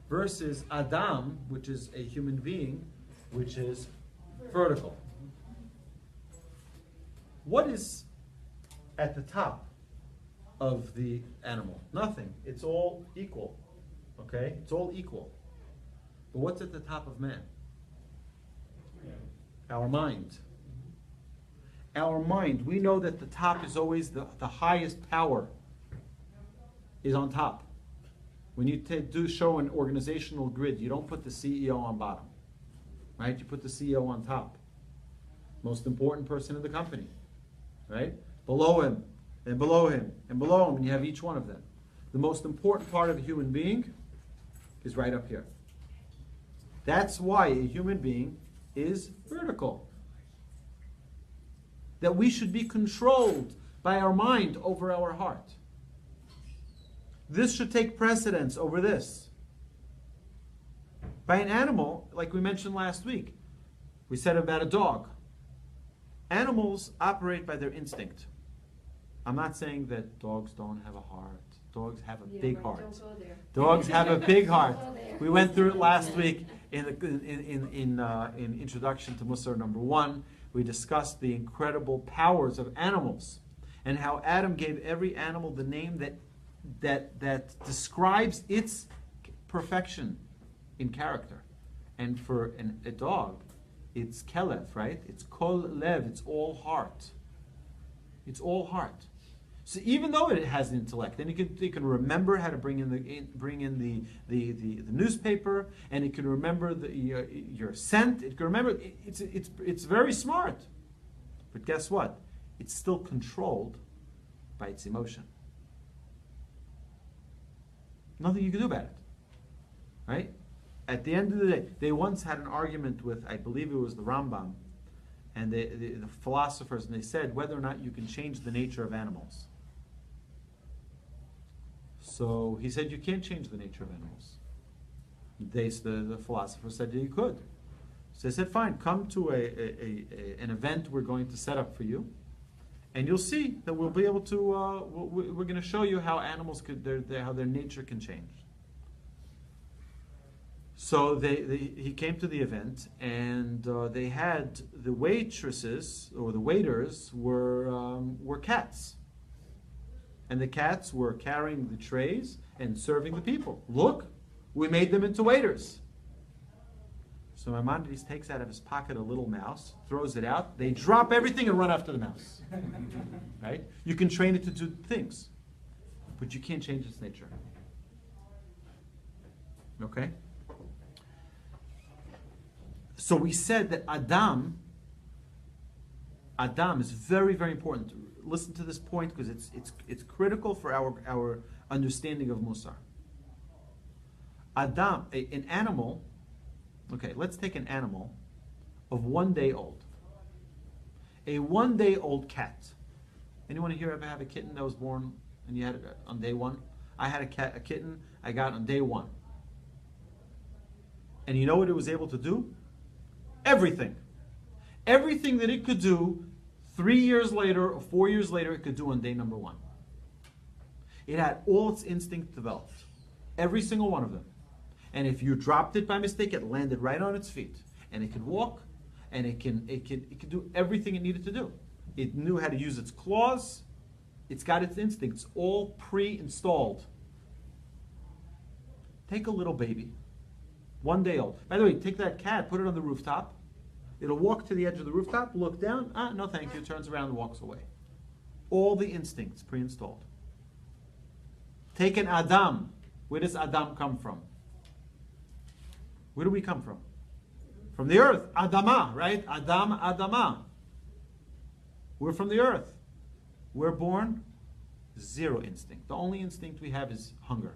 Versus Adam, which is a human being, which is vertical. What is at the top of the animal? Nothing. It's all equal. Okay? It's all equal. But what's at the top of man? Our mind. Our mind. We know that the top is always the highest power is on top. When you do show an organizational grid, you don't put the CEO on bottom. Right? You put the CEO on top. Most important person in the company. Right? Below him, and below him, and below him, and you have each one of them. The most important part of a human being is right up here. That's why a human being is vertical. That we should be controlled by our mind over our heart. This should take precedence over this. By an animal, like we mentioned last week, we said about a dog. Animals operate by their instinct. I'm not saying that dogs don't have a heart. Dogs have a big heart. Don't go there. Dogs have a big heart. Don't go there. We went through it last week in Introduction to Mussar number 1. We discussed the incredible powers of animals and how Adam gave every animal the name that describes its perfection in character. And for a dog, it's kelev, right? It's kol lev. It's all heart. It's all heart. So even though it has intellect, and it can remember how to bring in the newspaper, and it can remember your scent. It can remember. It's very smart. But guess what? It's still controlled by its emotion. Nothing you can do about it. Right? At the end of the day, they once had an argument with, I believe it was the Rambam, and the philosophers, and they said whether or not you can change the nature of animals. So he said you can't change the nature of animals. The philosopher said you could. So they said, fine, come to an event we're going to set up for you, and you'll see that we'll be able to. We're going to show you how animals how their nature can change. So he came to the event, and they had the waitresses or the waiters were cats, and the cats were carrying the trays and serving the people. Look, we made them into waiters. So Maimonides takes out of his pocket a little mouse, throws it out. They drop everything and run after the mouse. Right? You can train it to do things, but you can't change its nature. Okay? So we said that Adam is very, very important. Listen to this point because it's critical for our understanding of Mussar. Adam, an animal. Okay, let's take an animal of 1 day old. A 1 day old cat. Anyone here ever have a kitten that was born and you had it on day 1? I had a kitten I got on day 1. And you know what it was able to do? Everything. Everything that it could do 3 years later or 4 years later, it could do on day number 1. It had all its instincts developed. Every single one of them. And if you dropped it by mistake, it landed right on its feet. And it could walk, and it can do everything it needed to do. It knew how to use its claws. It's got its instincts all pre-installed. Take a little baby, 1 day old. By the way, take that cat, put it on the rooftop. It'll walk to the edge of the rooftop, look down, no thank you, turns around and walks away. All the instincts pre-installed. Take an Adam. Where does Adam come from? Where do we come from? From the earth. Adama, right? Adam, Adama. We're from the earth. We're born, 0 instinct. The only instinct we have is hunger.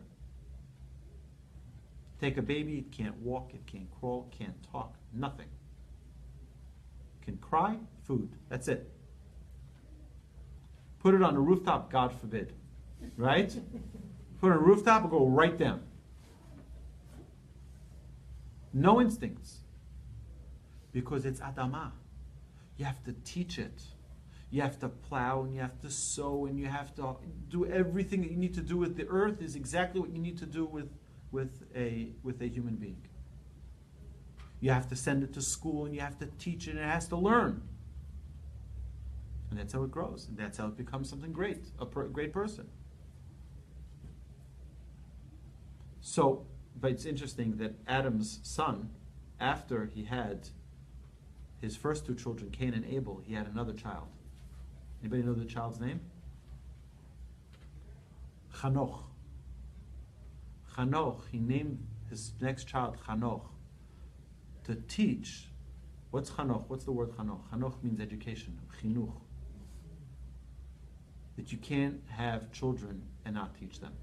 Take a baby, it can't walk, it can't crawl, it can't talk, nothing. It can cry, food, that's it. Put it on a rooftop, God forbid. Right? Put it on a rooftop, it'll go right down. No instincts. Because it's Adama. You have to teach it. You have to plow and you have to sow and you have to do everything that you need to do with the earth is exactly what you need to do with a human being. You have to send it to school and you have to teach it and it has to learn. And that's how it grows. And that's how it becomes something great, great person. So, but it's interesting that Adam's son, after he had his first 2 children, Cain and Abel, he had another child. Anybody know the child's name? Chanoch. Chanoch, he named his next child Chanoch to teach. What's Chanoch? What's the word Chanoch? Chanoch means education, chinuch. That you can't have children and not teach them,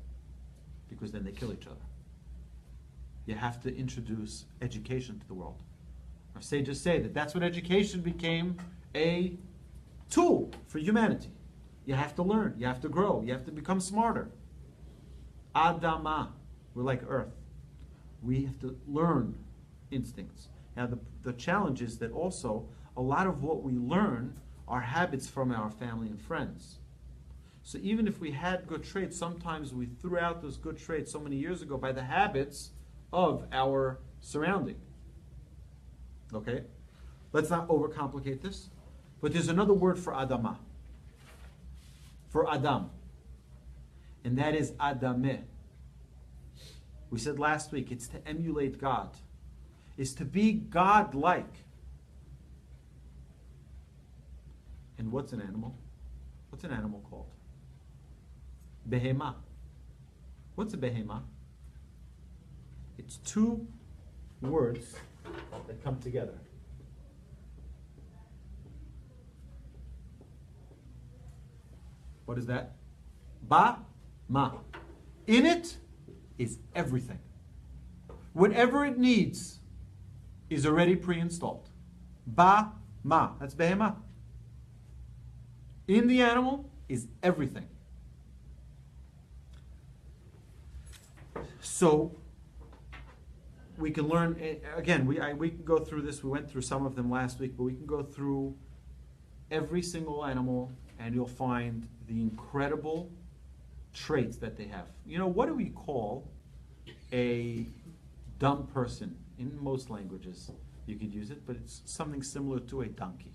because then they kill each other. You have to introduce education to the world. Our sages say that that's what education became a tool for humanity. You have to learn, you have to grow, you have to become smarter. Adama, we're like earth. We have to learn instincts. Now the challenge is that also a lot of what we learn are habits from our family and friends. So even if we had good traits, sometimes we threw out those good traits so many years ago by the habits of our surrounding. Okay? Let's not overcomplicate this. But there's another word for Adama. For Adam. And that is Adameh. We said last week, it's to emulate God. It's to be God-like. And what's an animal? What's an animal called? Behema. What's a behema? It's 2 words that come together. What is that? Ba, ma. In it is everything. Whatever it needs is already pre-installed. Ba, ma. That's behema. In the animal is everything. So we can learn, again, we can go through this. We went through some of them last week, but we can go through every single animal and you'll find the incredible traits that they have. You know, what do we call a dumb person? In most languages, you could use it, but it's something similar to a donkey.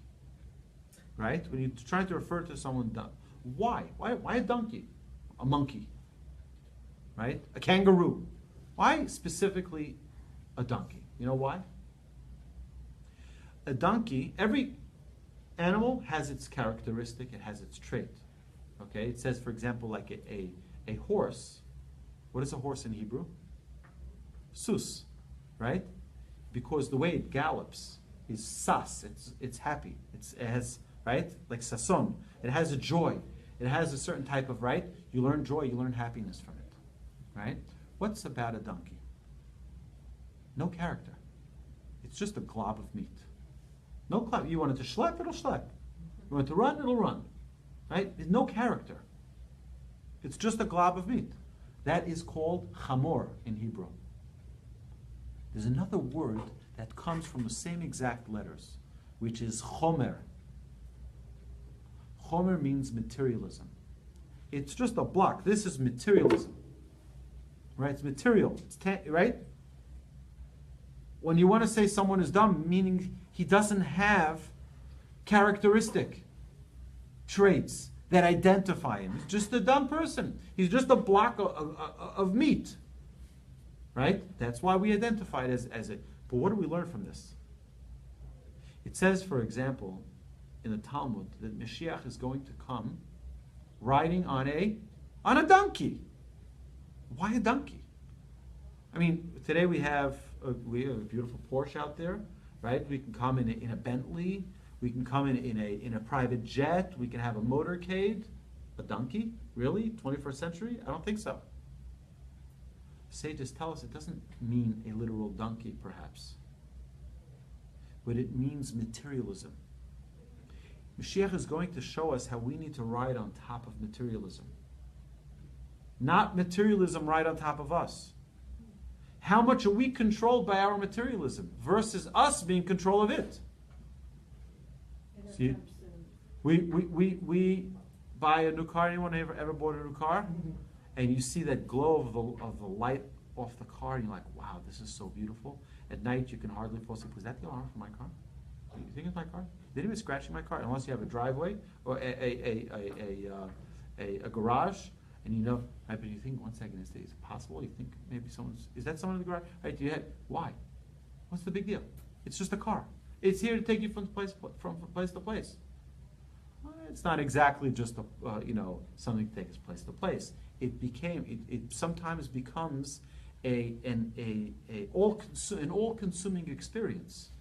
Right? When you're trying to refer to someone dumb. Why? Why a donkey? A monkey. Right? A kangaroo. Why specifically a donkey? You know why? A donkey, every animal has its characteristic, it has its trait. Okay? It says, for example, like a horse. What is a horse in Hebrew? Sus. Right? Because the way it gallops is sas. It's happy. It has, right? Like sason. It has a joy. It has a certain type of, right? You learn joy, you learn happiness from it. Right? What's about a donkey? No character. It's just a glob of meat. No glob. You want it to schlep, it'll schlep. You want it to run, it'll run. Right? There's no character. It's just a glob of meat. That is called chamor in Hebrew. There's another word that comes from the same exact letters, which is chomer. Chomer means materialism. It's just a block. This is materialism. Right? It's material. It's right? When you want to say someone is dumb, meaning He doesn't have characteristic traits that identify him. He's just a dumb person. He's just a block of meat. Right? That's why we identify it as it. But what do we learn from this? It says, for example, in the Talmud, that Mashiach is going to come riding on a donkey. Why a donkey? I mean, today we have a beautiful Porsche out there, right? We can come in a Bentley. We can come in a private jet. We can have a motorcade. A donkey? Really? 21st century? I don't think so. Sages tell us it doesn't mean a literal donkey, perhaps. But it means materialism. Mashiach is going to show us how we need to ride on top of materialism. Not materialism ride on top of us. How much are we controlled by our materialism versus us being in control of it? See, we buy a new car. Anyone ever bought a new car? And you see that glow of the light off the car, and you're like, wow, this is so beautiful. At night, you can hardly fall asleep. Was that the alarm for my car? Do you think it's my car? Did anybody scratching my car? Unless you have a driveway or a garage, and you know, right, but you think, 1 second, is it possible? You think maybe is that someone in the garage? Right, why? What's the big deal? It's just a car. It's here to take you from place to place. Well, it's not exactly just something to take us place to place. It sometimes becomes an all-consuming experience.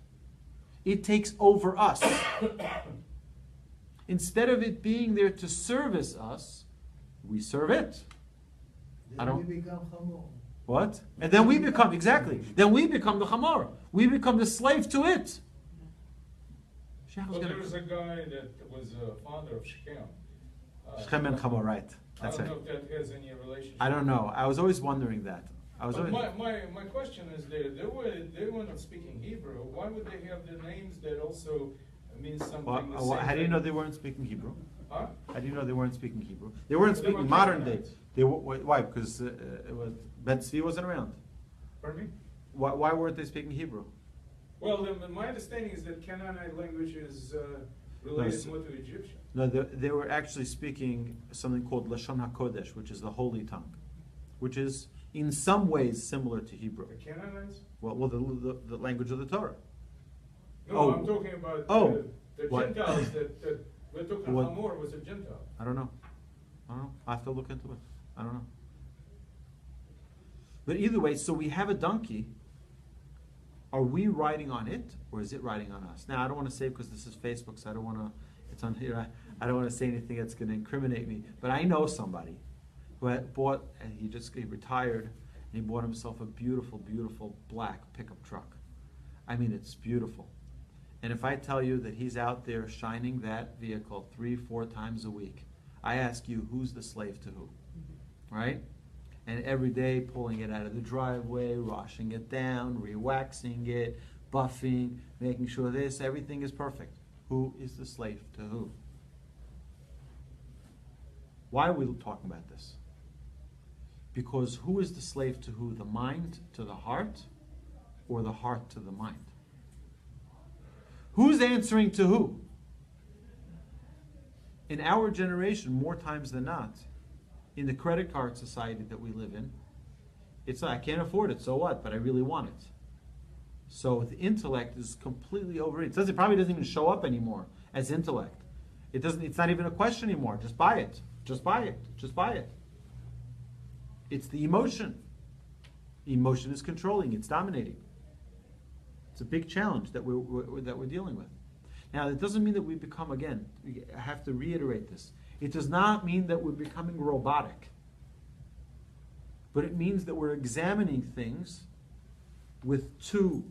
It takes over us. Instead of it being there to service us, we serve it. Then we become Hamor. What? And then we become, exactly. Then we become the Hamor. We become the slave to it. Well, there's a guy that was a father of Shechem. Shechem and Hamor, right. That's I don't right. know if that has any relationship. I don't know. I was always wondering that. My question is, they were not speaking Hebrew. Why would they have the names that also mean something the same how do you thing? know they weren't speaking Hebrew? Huh? How do you know they weren't speaking Hebrew? They weren't They speaking were modern day. Canaanites. Why? Because Ben Tzvi wasn't around. Pardon me? Why weren't they speaking Hebrew? Well, my understanding is that Canaanite language is related more to Egyptian. No, they were actually speaking something called Lashon HaKodesh, which is the holy tongue, which is in some ways similar to Hebrew. The Canaanites? Well, the language of the Torah. No, I'm talking about the What? Gentiles that we're talking. What? Hamor was a Gentile. I don't know. I have to look into it. I don't know. But either way, so we have a donkey. Are we riding on it, or is it riding on us? Now, I don't want to say, because this is Facebook, so I don't want to. It's on here. I don't want to say anything that's going to incriminate me. But I know somebody who had bought, and he retired, and he bought himself a beautiful, beautiful black pickup truck. I mean, it's beautiful. And if I tell you that he's out there shining that vehicle 3-4 times a week, I ask you, who's the slave to who? Right? And every day pulling it out of the driveway, washing it down, re-waxing it, buffing, making sure everything is perfect. Who is the slave to who? Why are we talking about this? Because who is the slave to who? The mind to the heart, or the heart to the mind? Who's answering to who? In our generation, more times than not, in the credit card society that we live in, it's I can't afford it, so what? But I really want it. So the intellect is completely overrated. It probably doesn't even show up anymore as intellect. It's not even a question anymore. Just buy it. Just buy it. Just buy it. It's the emotion. Emotion is controlling. It's dominating. It's a big challenge that we're dealing with. Now, it doesn't mean that we become, again, I have to reiterate this. It does not mean that we're becoming robotic. But it means that we're examining things with two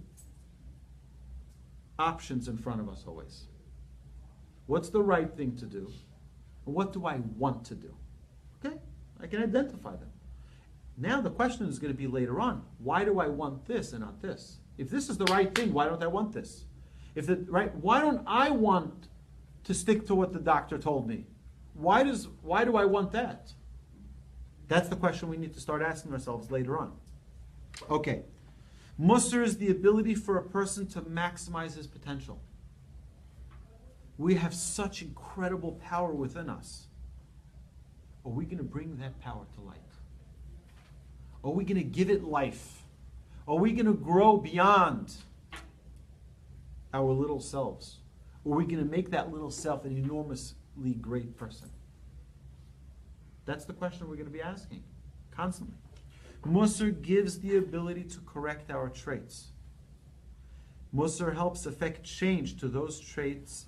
options in front of us always. What's the right thing to do? And what do I want to do? Okay? I can identify them. Now the question is going to be later on, why do I want this and not this? If this is the right thing, why don't I want this? Why don't I want to stick to what the doctor told me? Why do I want that? That's the question we need to start asking ourselves later on. Okay. Mussar is the ability for a person to maximize his potential. We have such incredible power within us. Are we going to bring that power to light? Are we going to give it life? Are we going to grow beyond our little selves? Or are we going to make that little self an enormously great person? That's the question we're going to be asking constantly. Mussar gives the ability to correct our traits. Mussar helps effect change to those traits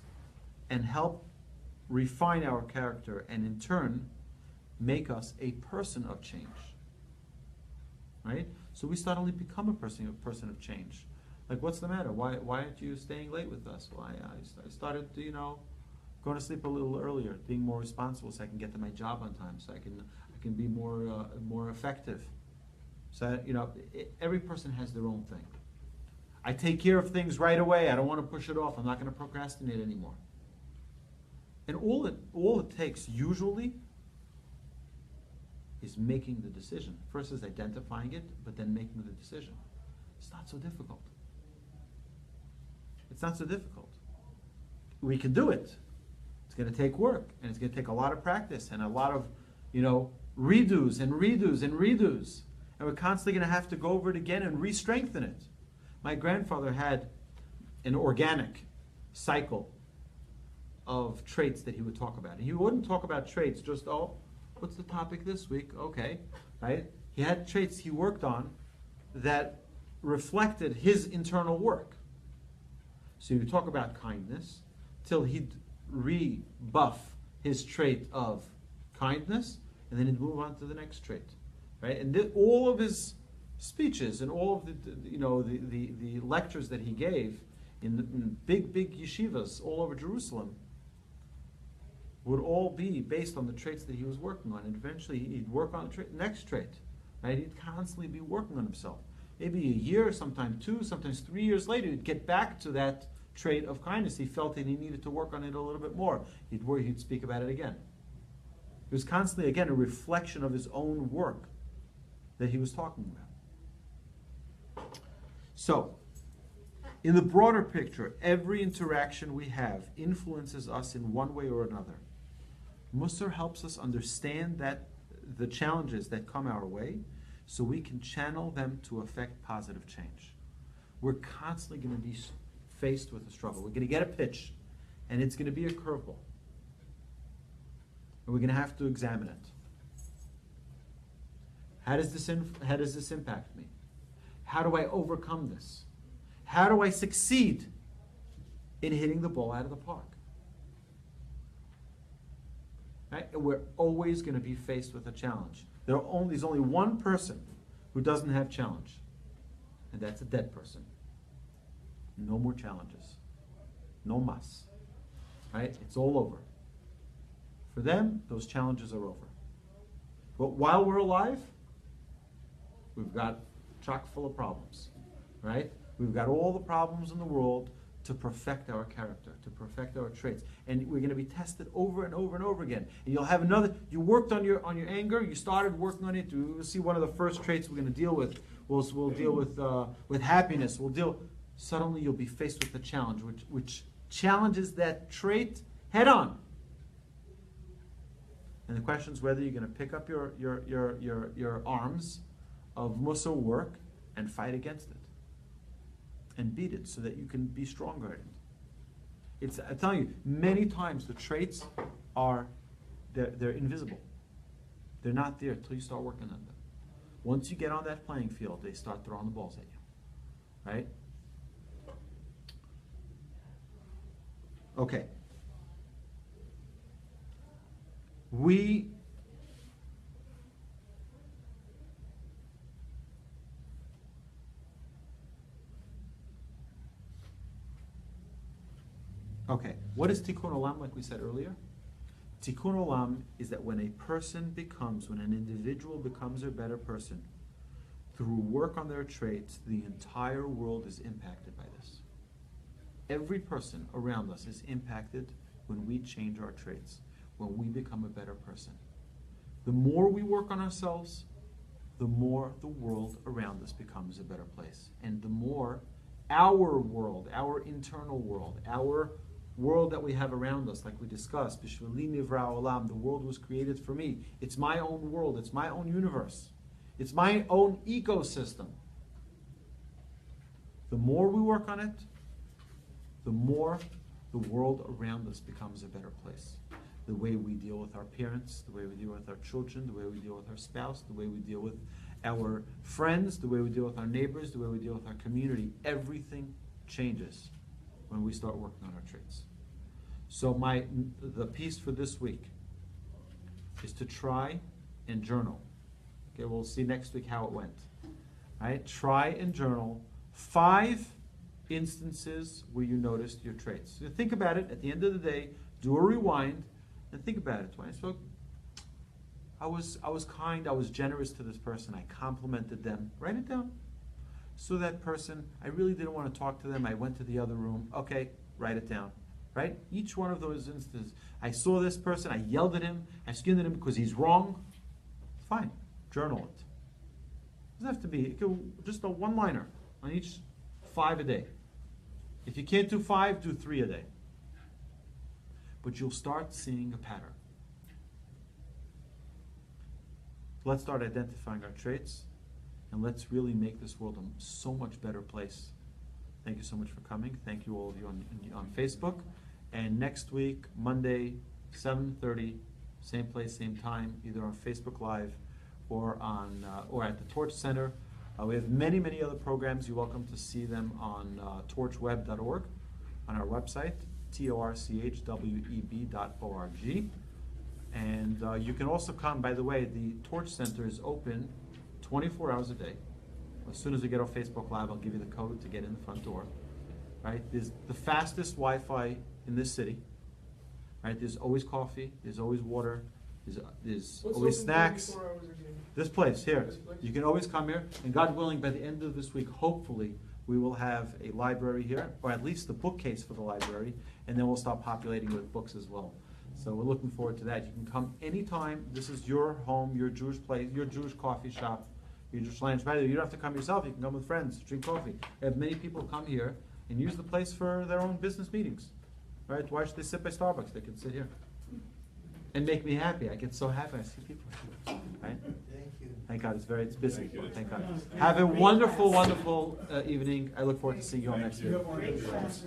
and help refine our character and in turn make us a person of change. Right? So we suddenly become a person of change. Like, what's the matter? Why aren't you staying late with us? Why I started, going to sleep a little earlier, being more responsible, so I can get to my job on time, so I can be more effective. So every person has their own thing. I take care of things right away. I don't want to push it off. I'm not going to procrastinate anymore. And all it takes usually is making the decision. First is identifying it, but then making the decision. It's not so difficult. It's not so difficult. We can do it. It's going to take work, and it's going to take a lot of practice and a lot of, redos and redos and redos. And we're constantly going to have to go over it again and re-strengthen it. My grandfather had an organic cycle of traits that he would talk about. And he wouldn't talk about traits just, what's the topic this week? Okay, right? He had traits he worked on that reflected his internal work. So he would talk about kindness till he'd rebuff his trait of kindness, and then he'd move on to the next trait, right? And all of his speeches and all of the lectures that he gave in big yeshivas all over Jerusalem would all be based on the traits that he was working on. And eventually he'd work on the next trait, right? He'd constantly be working on himself. Maybe a year, sometimes 2, sometimes 3 years later, he'd get back to that trait of kindness. He felt that he needed to work on it a little bit more. He'd speak about it again. It was constantly, again, a reflection of his own work that he was talking about. So, in the broader picture, every interaction we have influences us in one way or another. Mussar helps us understand that the challenges that come our way so we can channel them to affect positive change. We're constantly going to be faced with a struggle. We're going to get a pitch, and it's going to be a curveball. And we're going to have to examine it. How does this impact me? How do I overcome this? How do I succeed in hitting the ball out of the park? Right? And we're always going to be faced with a challenge. There's only one person who doesn't have challenge, and that's a dead person. No more challenges. No mas. Right? It's all over. For them, those challenges are over. But while we're alive, we've got chock full of problems. Right? We've got all the problems in the world to perfect our character, to perfect our traits. And we're going to be tested over and over and over again. And you'll have you worked on your anger, you started working on it. We'll see one of the first traits we're going to deal with. We'll deal with happiness. Suddenly you'll be faced with a challenge, which challenges that trait head on. And the question is whether you're going to pick up your arms of Mussar work and fight against it and beat it so that you can be stronger at it. I'm telling you, many times the traits they're invisible. They're not there until you start working on them. Once you get on that playing field, they start throwing the balls at you. Right? Okay. Okay, what is Tikkun Olam, like we said earlier? Tikkun Olam is that when an individual becomes a better person, through work on their traits, the entire world is impacted by this. Every person around us is impacted when we change our traits, when we become a better person. The more we work on ourselves, the more the world around us becomes a better place. And the more our world, our internal world, our world that we have around us, like we discussed, Bishvili Nivra Olam, the world was created for me. It's my own world, it's my own universe. It's my own ecosystem. The more we work on it, the more the world around us becomes a better place. The way we deal with our parents, the way we deal with our children, the way we deal with our spouse, the way we deal with our friends, the way we deal with our neighbors, the way we deal with our community, everything changes when we start working on our traits. So the piece for this week is to try and journal. Okay, we'll see next week how it went. All right, try and journal 5 instances where you noticed your traits. So think about it. At the end of the day, do a rewind and think about it. When I spoke, I was kind, I was generous to this person, I complimented them. Write it down. So that person, I really didn't want to talk to them, I went to the other room. Okay, write it down. Right? Each one of those instances. I saw this person, I yelled at him, I skinned at him because he's wrong. Fine. Journal it. It doesn't have to be, just a one-liner on each 5 a day. If you can't do 5, do 3 a day. But you'll start seeing a pattern. Let's start identifying our traits, and let's really make this world a so much better place. Thank you so much for coming. Thank you all of you on Facebook. And next week, Monday, 7:30, same place, same time, either on Facebook Live or or at the Torch Center. We have many, many other programs. You're welcome to see them on torchweb.org, on our website, torchweb.org. And you can also come, by the way, the Torch Center is open 24 hours a day. As soon as we get off Facebook Live, I'll give you the code to get in the front door. Right? There's the fastest Wi-Fi in this city. Right? There's always coffee. There's always water. There's always snacks. This place here. You can always come here. And God willing, by the end of this week, hopefully, we will have a library here, or at least a bookcase for the library, and then we'll start populating with books as well. So we're looking forward to that. You can come anytime. This is your home, your Jewish place, your Jewish coffee shop, your Jewish lounge. By the way, you don't have to come yourself. You can come with friends, drink coffee. We have many people come here and use the place for their own business meetings. Right? Why should they sit by Starbucks? They can sit here. And make me happy. I get so happy I see people. Right? Thank you. Thank God. It's busy. Thank you. Thank God. Have a wonderful, wonderful evening. I look forward to seeing you all next week. Great class.